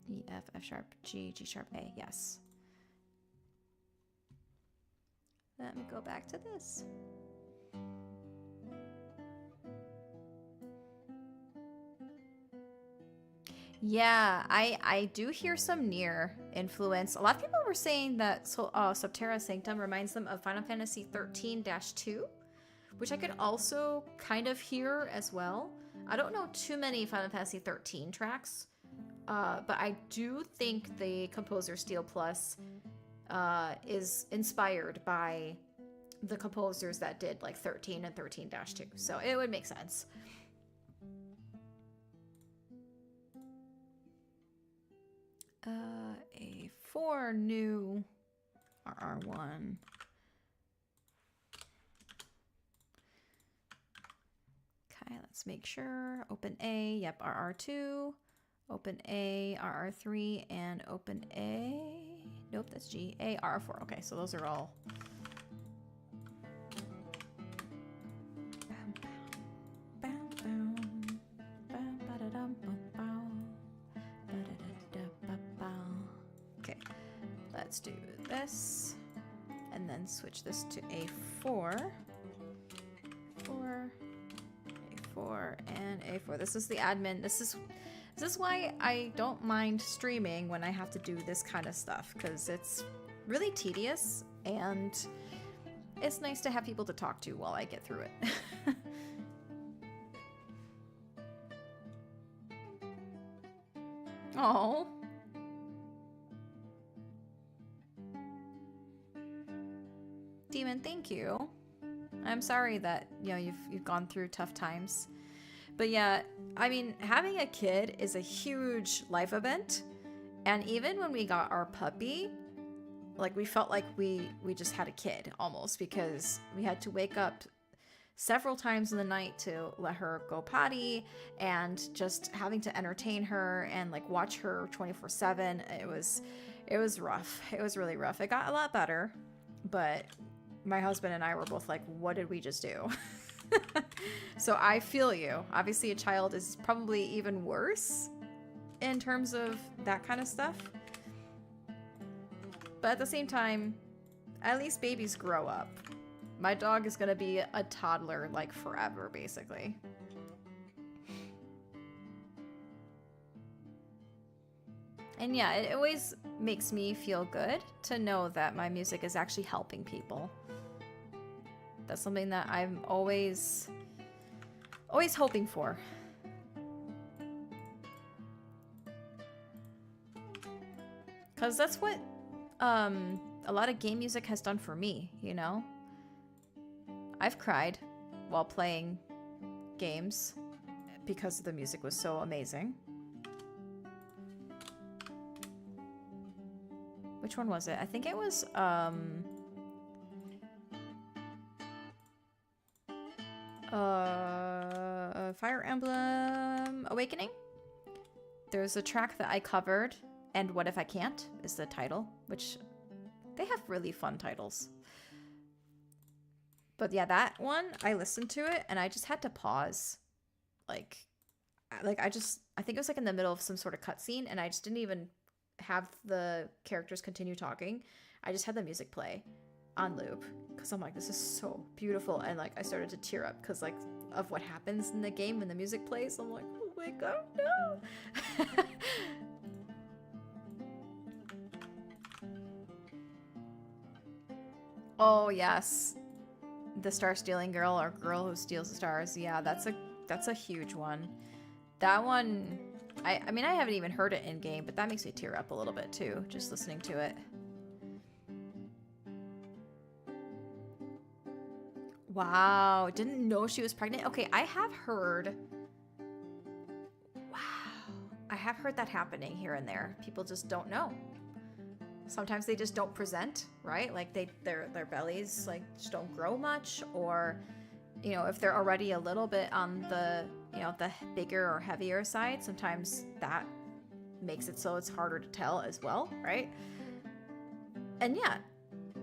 [SPEAKER 1] E, F, F sharp, G, G sharp, A, yes. Let me go back to this. Yeah, I do hear some Nier influence. A lot of people were saying that Subterra Sanctum reminds them of Final Fantasy 13-2, which I could also kind of hear as well. I don't know too many Final Fantasy 13 tracks. But I do think the composer Steel Plus is inspired by the composers that did like 13 and 13-2. So it would make sense. A4 new RR1. Okay, let's make sure. Open A, yep, RR2. Open A, RR3, and open A. Nope, that's G. A, RR4. Okay, so those are all. let's do this. And then switch this to A4. 4, A4, and A4. This is the admin. This is why I don't mind streaming when I have to do this kind of stuff, because it's really tedious and it's nice to have people to talk to while I get through it. Oh. Demon, thank you. I'm sorry that, you know, you've gone through tough times. But yeah, I mean, having a kid is a huge life event. And even when we got our puppy, like we felt like we just had a kid almost, because we had to wake up several times in the night to let her go potty, and just having to entertain her and like watch her 24/7. It was rough. It was really rough. It got a lot better, but my husband and I were both like, what did we just do? So I feel you. Obviously a child is probably even worse in terms of that kind of stuff. But at the same time, at least babies grow up. My dog is gonna be a toddler like forever, basically. And yeah, it always makes me feel good to know that my music is actually helping people. That's something that I'm always hoping for. Because that's what a lot of game music has done for me, you know? I've cried while playing games because the music was so amazing. Which one was it? I think it was Fire Emblem Awakening. There's a track that I covered, and What If I Can't is the title, which they have really fun titles. But yeah, that one, I listened to it and I just had to pause. I think it was like in the middle of some sort of cutscene, and I just didn't even have the characters continue talking. I just had the music play on loop because I'm like, this is so beautiful, and like I started to tear up because like of what happens in the game when the music plays. I'm like, oh my god, no. Oh yes, the star stealing girl, or girl who steals the stars. Yeah, that's a huge one. That one, I mean, I haven't even heard it in game, but that makes me tear up a little bit too, just listening to it. Wow, didn't know she was pregnant. Okay, I have heard. Wow, I have heard that happening here and there. People just don't know. Sometimes they just don't present, right? Like their bellies like just don't grow much, or you know, if they're already a little bit on the, you know, the bigger or heavier side, sometimes that makes it so it's harder to tell as well, right? And yeah,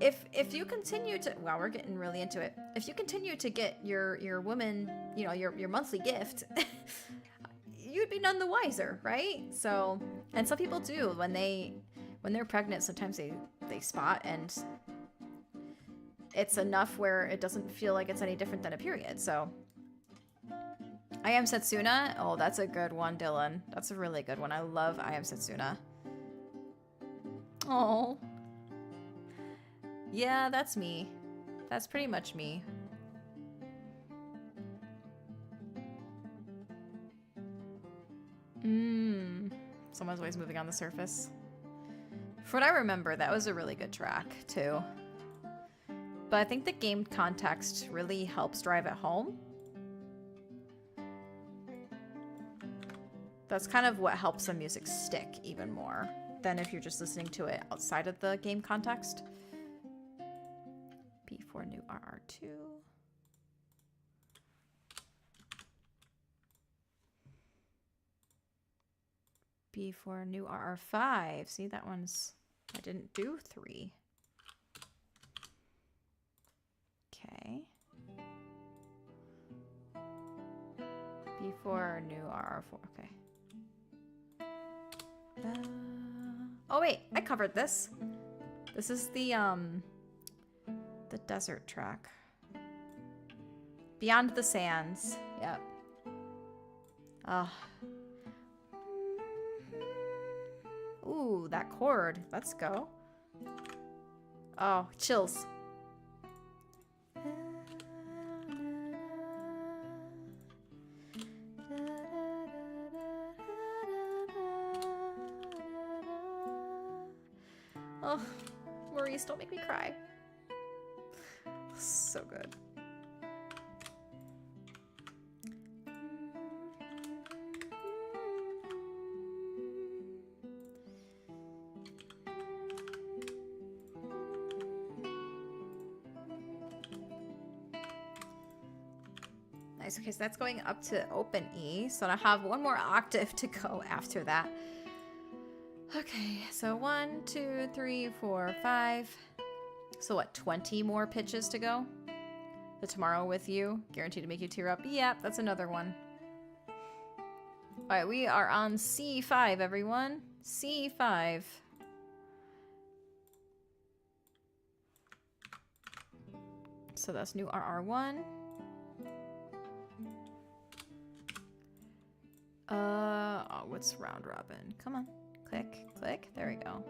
[SPEAKER 1] if you continue to, wow, we're getting really into it. If you continue to get your woman, you know, your monthly gift, you'd be none the wiser, right? So, and some people do when they're pregnant, sometimes they spot, and it's enough where it doesn't feel like it's any different than a period. So I Am Setsuna. Oh, that's a good one, Dylan. That's a really good one. I love I Am Setsuna. Oh. Yeah, that's me. That's pretty much me. Someone's always moving on the surface. For what I remember, that was a really good track, too. But I think the game context really helps drive it home. That's kind of what helps the music stick even more than if you're just listening to it outside of the game context. B4 new RR2. B4 new RR5. See, that one's... I didn't do 3. Okay. B4 new RR4. Okay. Oh wait, I covered this. This is the desert track. Beyond the Sands. Yep. Ooh, that chord. Let's go. Oh, chills. Oh, Maurice, don't make me cry. So good. Nice. Okay, so that's going up to open E. So I have one more octave to go after that. Okay, so 1, 2, 3, 4, 5. So what, 20 more pitches to go? The Tomorrow With You, guaranteed to make you tear up. Yep, that's another one. All right, we are on C5, everyone. C5. So that's new RR1. Oh, what's round robin? Come on. Click, click. There we go.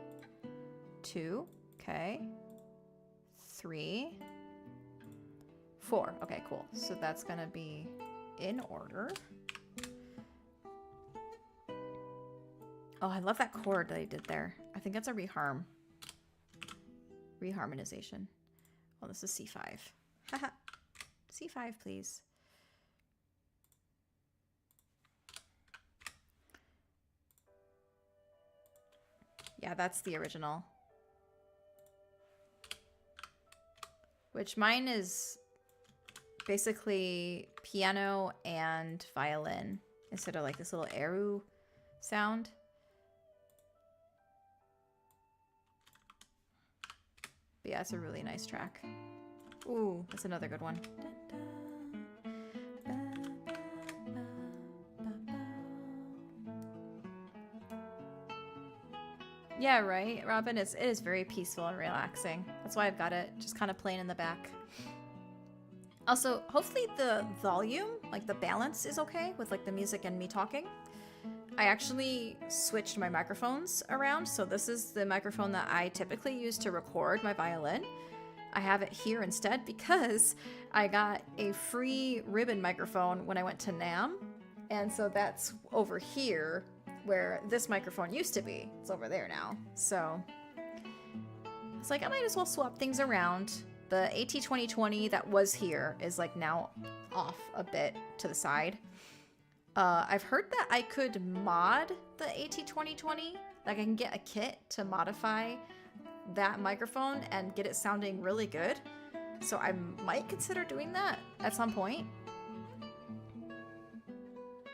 [SPEAKER 1] 2. Okay. 3. 4. Okay, cool. So that's gonna be in order. Oh, I love that chord that I did there. I think that's a reharm. Reharmonization. Oh, this is C5. Haha. C5, please. Yeah, that's the original. Which mine is basically piano and violin instead of like this little eru sound. But yeah, it's a really nice track. Ooh, that's another good one. Yeah, right, Robin? It is very peaceful and relaxing. That's why I've got it just kind of playing in the back. Also, hopefully the volume, like the balance is okay with like the music and me talking. I actually switched my microphones around. So this is the microphone that I typically use to record my violin. I have it here instead because I got a free ribbon microphone when I went to NAMM. And so that's over here where this microphone used to be. It's over there now. So it's like I might as well swap things around. The AT2020 that was here is like now off a bit to the side. I've heard that I could mod the AT2020. Like I can get a kit to modify that microphone and get it sounding really good. So I might consider doing that at some point.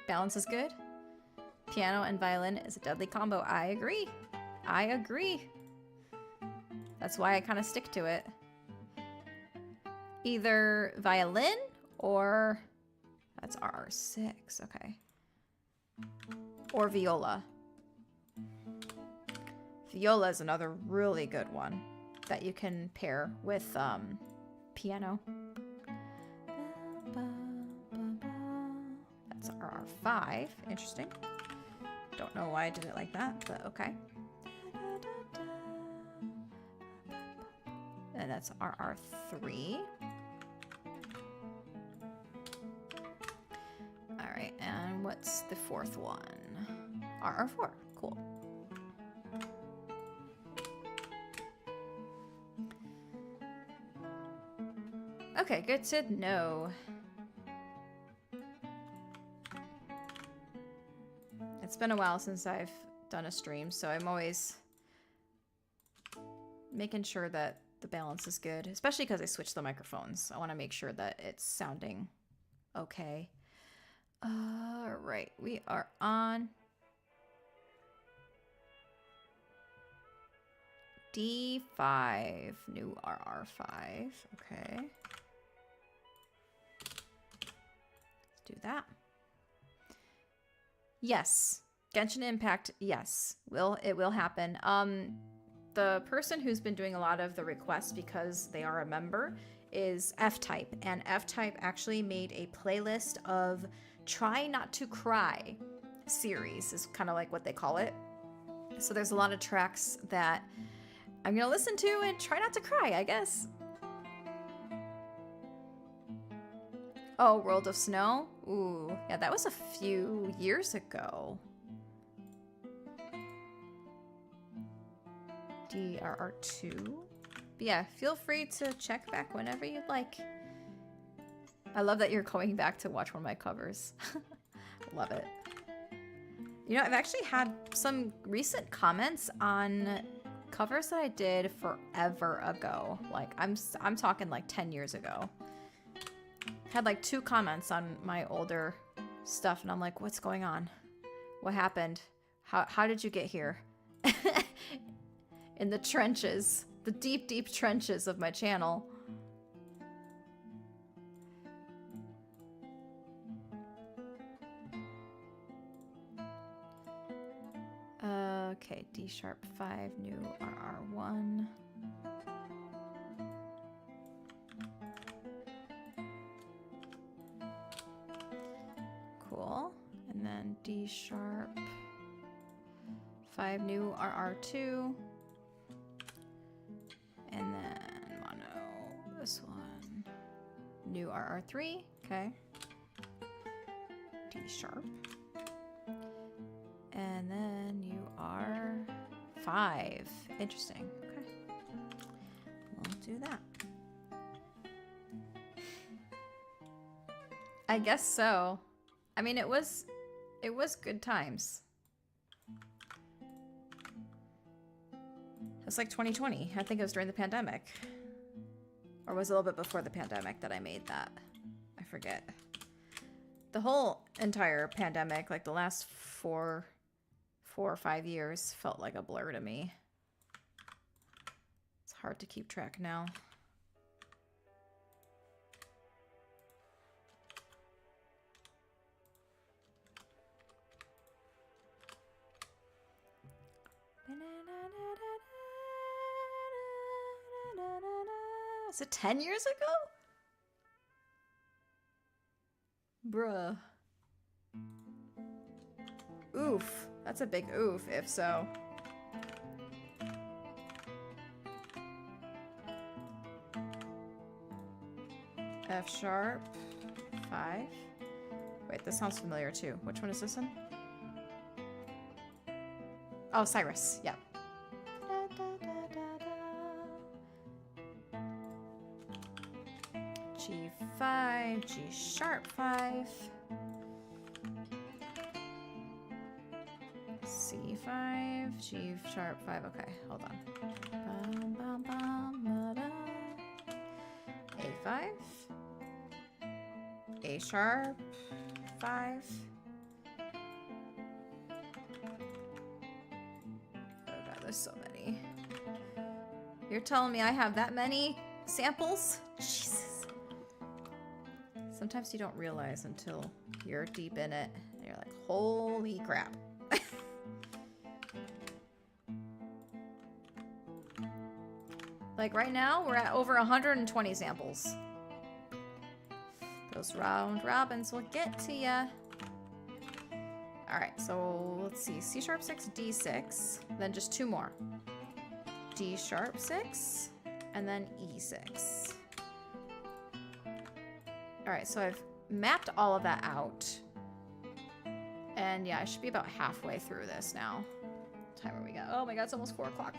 [SPEAKER 1] Balance is good. Piano and violin is a deadly combo. I agree. I agree. That's why I kind of stick to it. Either violin or... That's RR6, okay. Or viola. Viola is another really good one that you can pair with piano. That's RR5. Interesting. Don't know why I did it like that, but okay. And that's RR3. Alright, and what's the fourth one? RR4. Cool. Okay, good to know. It's been a while since I've done a stream, so I'm always making sure that the balance is good, especially because I switched the microphones. I want to make sure that it's sounding okay. Right, we are on D5, new RR5, okay. Let's do that. Yes, Genshin Impact, yes, it will happen. the person who's been doing a lot of the requests because they are a member is F-Type, and F-Type actually made a playlist of Try Not to Cry series, is kind of like what they call it. So there's a lot of tracks that I'm gonna listen to and try not to cry, I guess. Oh, World of Snow? Ooh, yeah, that was a few years ago. DRR2? But yeah, feel free to check back whenever you'd like. I love that you're going back to watch one of my covers. Love it. You know, I've actually had some recent comments on covers that I did forever ago. Like, I'm talking like 10 years ago. Had like 2 comments on my older stuff, and I'm like, what's going on? What happened? How did you get here? In the trenches. The deep, deep trenches of my channel. Okay, D sharp 5, new RR1. Cool. And then D sharp 5, new RR2. And then mono, this one, new RR3, okay. D sharp. And then you are 5. Interesting, okay. We'll do that. I guess so. I mean, it was good times. It's like 2020. I think it was during the pandemic. Or was it a little bit before the pandemic that I made that? I forget. The whole entire pandemic, like the last 4 or 5 years, felt like a blur to me. It's hard to keep track now. Is it 10 years ago? Bruh. Oof. That's a big oof, if so. F sharp 5. Wait, this sounds familiar too. Which one is this one? Oh, Cyrus. Yep. G5, G sharp 5, C5, G sharp 5. Okay, hold on. Bum, bum, bum, A5, A sharp 5. Oh god, there's so many. You're telling me I have that many samples? Jesus. Sometimes you don't realize until you're deep in it, and you're like, holy crap. Like right now, we're at over 120 samples. Those round robins will get to ya. Alright, so let's see. C sharp 6, D6, then just 2 more. D sharp 6, and then E6. Alright, so I've mapped all of that out. And yeah, I should be about halfway through this now. What time are we got? Oh my god, it's almost 4 o'clock.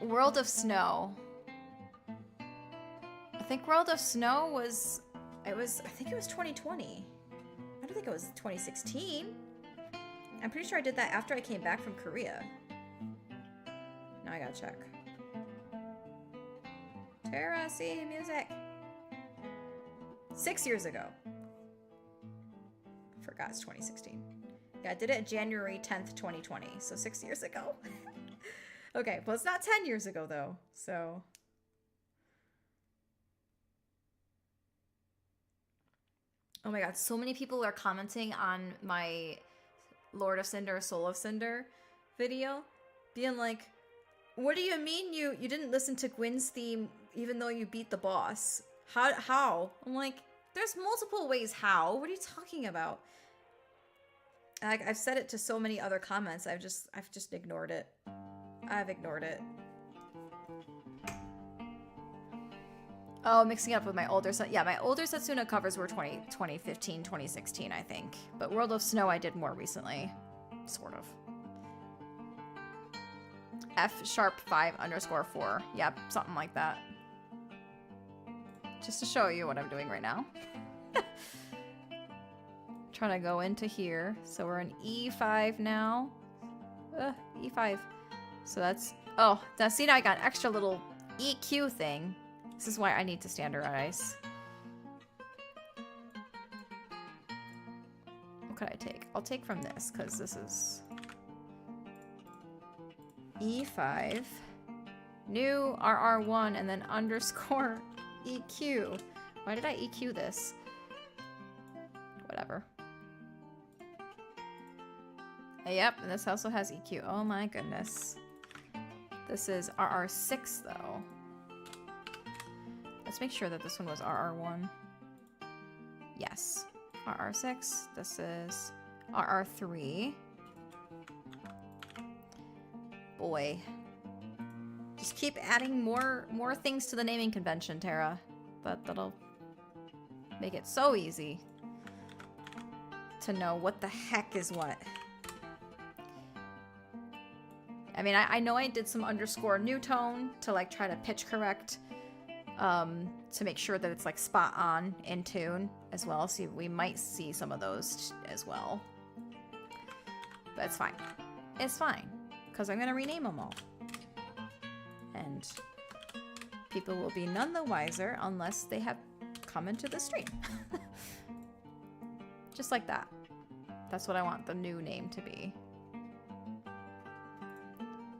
[SPEAKER 1] World of Snow. I think World of Snow was... I think it was 2020. I don't think it was 2016. I'm pretty sure I did that after I came back from Korea. Now I gotta check. Terra C music. 6 years ago. Forgot it's 2016. Yeah, I did it January 10th, 2020. So 6 years ago. Okay, well, it's not 10 years ago, though. So. Oh my god, so many people are commenting on my Lord of Cinder, Soul of Cinder video, being like, what do you mean you didn't listen to Gwyn's theme even though you beat the boss? How? I'm like, there's multiple ways how. What are you talking about? I've said it to so many other comments. I've just ignored it. I've ignored it. Oh, mixing up with my older set. Yeah, my older Setsuna covers were 2015, 2016, I think. But World of Snow I did more recently. Sort of. F#5_4. Yep, something like that. Just to show you what I'm doing right now. Trying to go into here. So we're in E5 now. E5. So that's... Oh, now see, now I got an extra little EQ thing. This is why I need to standardize. What could I take? I'll take from this, because this is... E5. New RR1, and then underscore EQ. Why did I EQ this? Whatever. Yep, and this also has EQ. Oh my goodness. This is RR6 though. Let's make sure that this one was RR1. Yes. RR6. This is RR3. Boy. Just keep adding more things to the naming convention, Tara. That'll make it so easy to know what the heck is what. I mean, I know I did some underscore new tone to like try to pitch correct, to make sure that it's like spot on in tune as well. So we might see some of those as well. But it's fine. It's fine, because I'm going to rename them all. And people will be none the wiser unless they have come into the stream. Just like that. That's what I want the new name to be.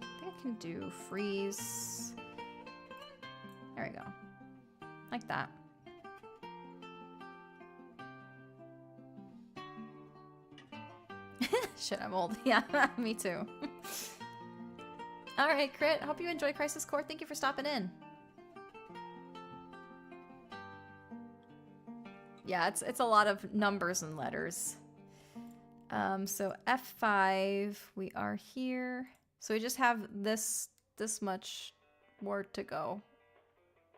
[SPEAKER 1] I think I can do freeze. There we go. Like that. Shit, I'm old. Yeah, me too. Alright, Crit. Hope you enjoy Crisis Core. Thank you for stopping in. Yeah, it's a lot of numbers and letters. So F5, we are here. So we just have this much more to go.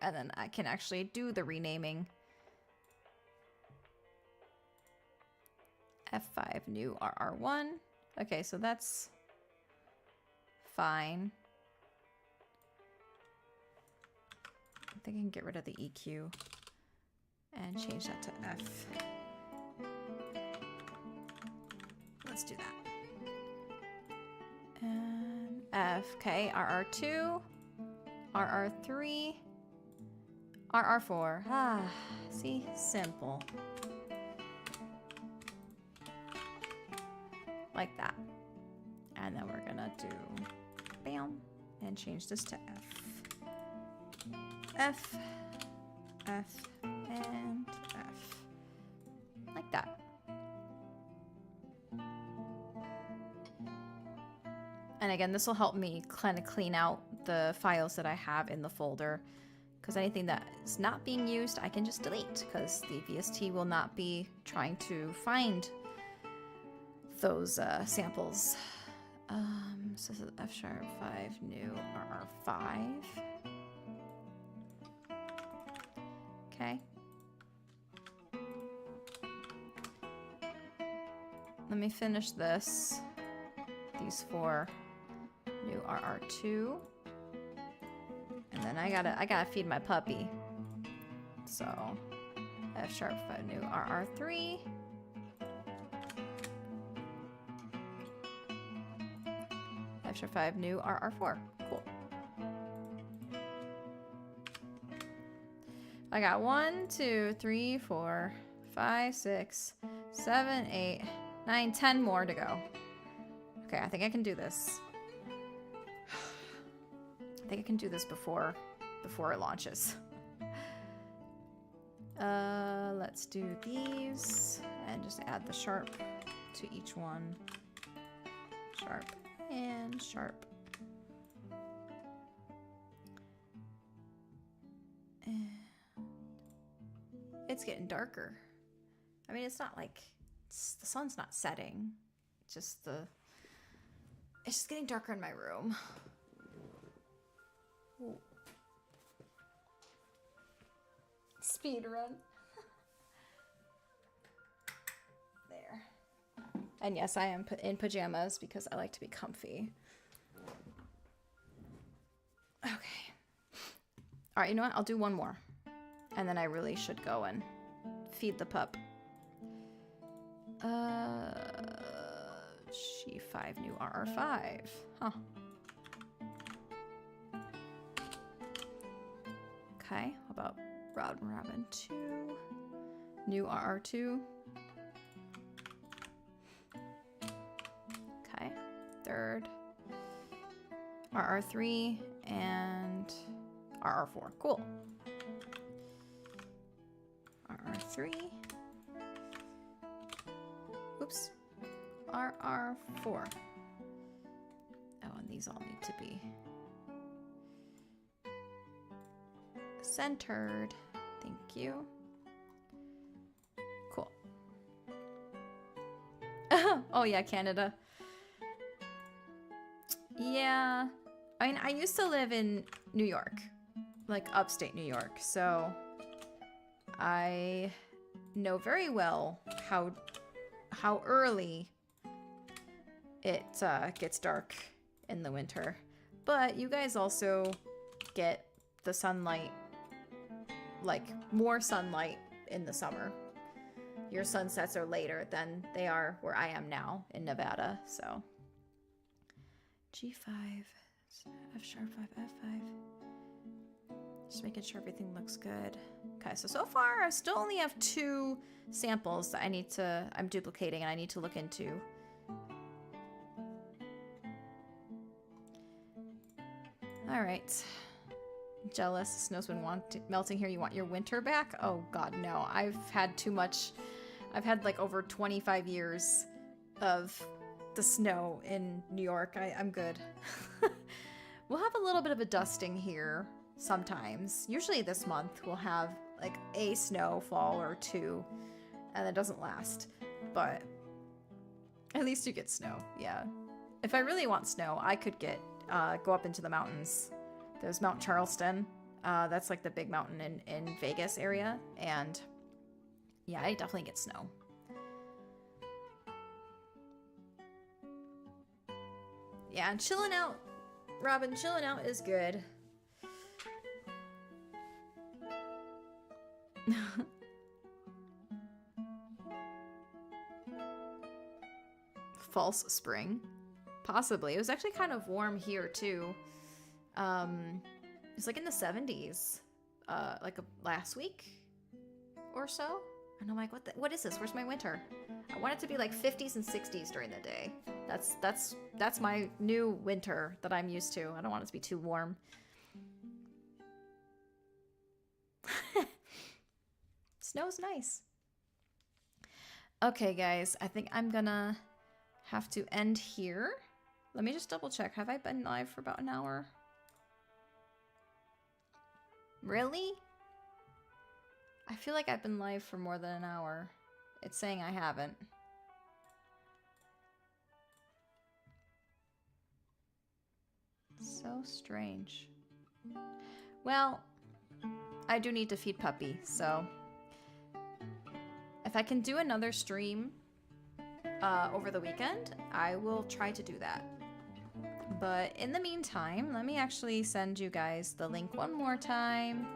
[SPEAKER 1] And then I can actually do the renaming. F5, new RR1. Okay, so that's fine. I think I can get rid of the EQ and change that to F. Let's do that. And F. Okay, RR2, RR3, RR4. Ah, see? Simple. Like that. And then we're gonna do bam and change this to F. F, F, and F. Like that. And again, this will help me kind of clean out the files that I have in the folder, because anything that is not being used, I can just delete, because the VST will not be trying to find those samples. So this is F#5, new RR5. Okay. Let me finish this. These four. New RR2. And then I gotta feed my puppy. So F#5, new RR3. F#5, new RR4. Cool. I got 1, 2, 3, 4, 5, 6, 7, 8, 9, 10 more to go. Okay, I think I can do this. I think I can do this before it launches. Let's do these and just add the sharp to each one. sharp, and sharp. And it's getting darker. I mean, it's not like the sun's not setting. It's just getting darker in my room. Ooh. Speed run. There. And yes, I am in pajamas because I like to be comfy. Okay. All right, you know what? I'll do one more. And then I really should go and feed the pup. G5, new RR5. Huh. Okay, how about Robin 2? New RR2. Okay, third. RR3 and RR4. Cool. RR3. Oops. RR4. Oh, and these all need to be centered. Thank you. Cool. Oh yeah, Canada. Yeah. I mean, I used to live in New York, like upstate New York, so I know very well how early it gets dark in the winter. But you guys also get the sunlight, like more sunlight in the summer. Your sunsets are later than they are where I am now in Nevada, so. G5, F sharp 5, F5. Just making sure everything looks good. Okay, so far I still only have 2 samples that I'm duplicating and I need to look into. All right. Jealous. The snow's been melting here. You want your winter back? Oh God, no. I've had too much. I've had like over 25 years of the snow in New York. I'm good. We'll have a little bit of a dusting here sometimes. Usually this month we'll have like a snowfall or 2, and it doesn't last. But at least you get snow. Yeah. If I really want snow, I could go up into the mountains. There's Mount Charleston. That's like the big mountain in Vegas area. And yeah, I definitely get snow. Yeah, and chilling out, Robin, chilling out is good. False spring. Possibly. It was actually kind of warm here too. It's like in the 70s, last week or so. And I'm like, what is this? Where's my winter? I want it to be like 50s and 60s during the day. That's my new winter that I'm used to. I don't want it to be too warm. Snow's nice. Okay, guys, I think I'm gonna have to end here. Let me just double check. Have I been live for about an hour? Really? I feel like I've been live for more than an hour. It's saying I haven't. So strange. Well, I do need to feed Puppy, so if I can do another stream over the weekend, I will try to do that. But in the meantime, let me actually send you guys the link one more time.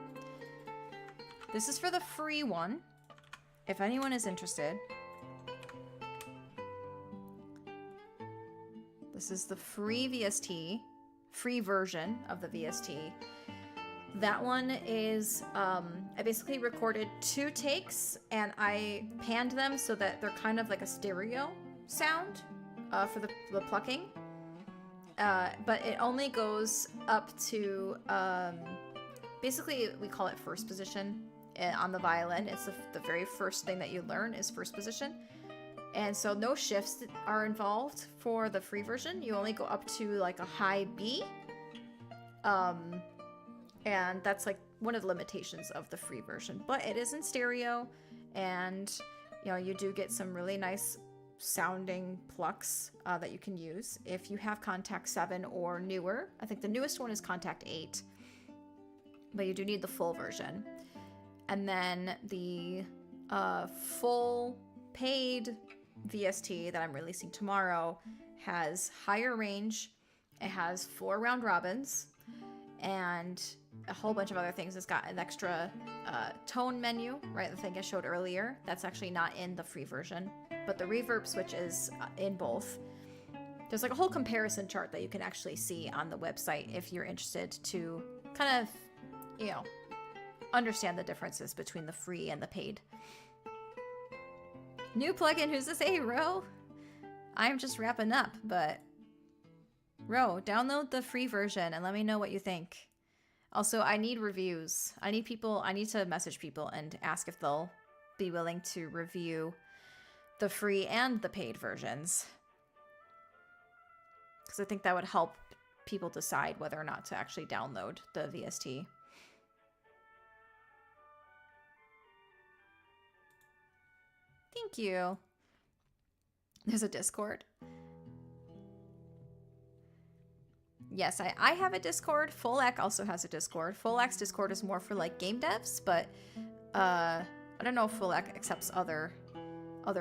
[SPEAKER 1] This is for the free one, if anyone is interested. This is the free VST, free version of the VST. That one is, I basically recorded 2 takes and I panned them so that they're kind of like a stereo sound for the plucking. But it only goes up to, basically we call it first position on the violin. It's the very first thing that you learn is first position. And so no shifts are involved for the free version. You only go up to like a high B. And that's like one of the limitations of the free version. But it is in stereo, and you know, you do get some really nice sounding plucks that you can use if you have Contact 7 or newer. I think the newest one is Contact 8, but you do need the full version. And then the full paid VST that I'm releasing tomorrow has higher range, it has 4 round robins, and a whole bunch of other things. It's got an extra tone menu, right? The thing I showed earlier. That's actually not in the free version, but the reverb switch is in both. There's like a whole comparison chart that you can actually see on the website if you're interested to kind of, you know, understand the differences between the free and the paid. New plugin, who's this? Hey, Ro. I'm just wrapping up, but Ro, download the free version and let me know what you think. Also, I need reviews. I need to message people and ask if they'll be willing to review the free and the paid versions. Because I think that would help people decide whether or not to actually download the VST. Thank you. There's a Discord. Yes, I have a Discord. Fullek also has a Discord. Fullek's Discord is more for like game devs, but I don't know if Fullek accepts other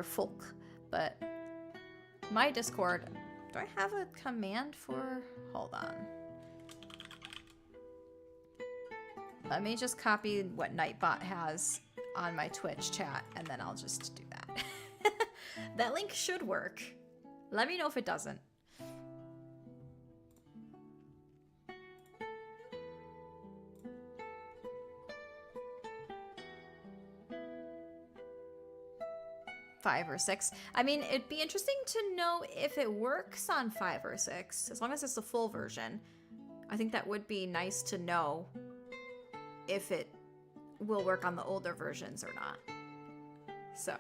[SPEAKER 1] folk. But my Discord, do I have a command for? Hold on. Let me just copy what Nightbot has on my Twitch chat, and then I'll just do that. That link should work. Let me know if it doesn't. Five or 6. I mean, it'd be interesting to know if it works on 5 or 6, as long as it's the full version. I think that would be nice to know if it will work on the older versions or not. So.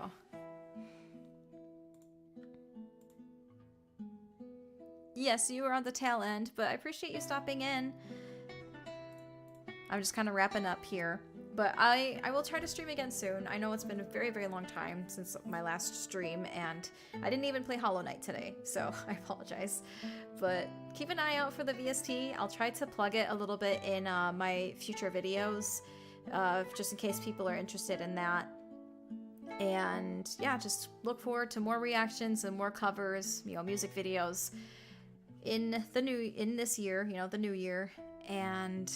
[SPEAKER 1] Yes, you were on the tail end, but I appreciate you stopping in. I'm just kind of wrapping up here. But I will try to stream again soon. I know it's been a very, very long time since my last stream, and I didn't even play Hollow Knight today, so I apologize. But keep an eye out for the VST. I'll try to plug it a little bit in my future videos, just in case people are interested in that. And yeah, just look forward to more reactions and more covers, you know, music videos in this year, you know, the new year. And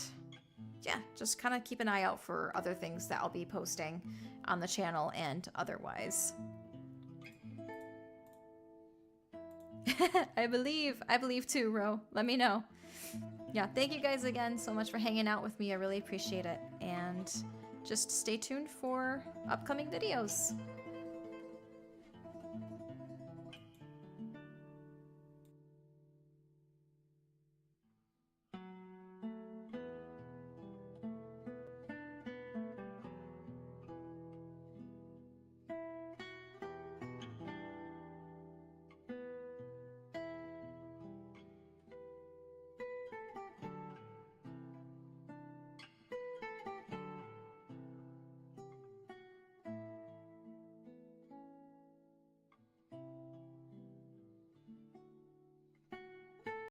[SPEAKER 1] yeah, just kind of keep an eye out for other things that I'll be posting on the channel and otherwise. I believe too, Ro. Let me know. Yeah, thank you guys again so much for hanging out with me. I really appreciate it. And just stay tuned for upcoming videos.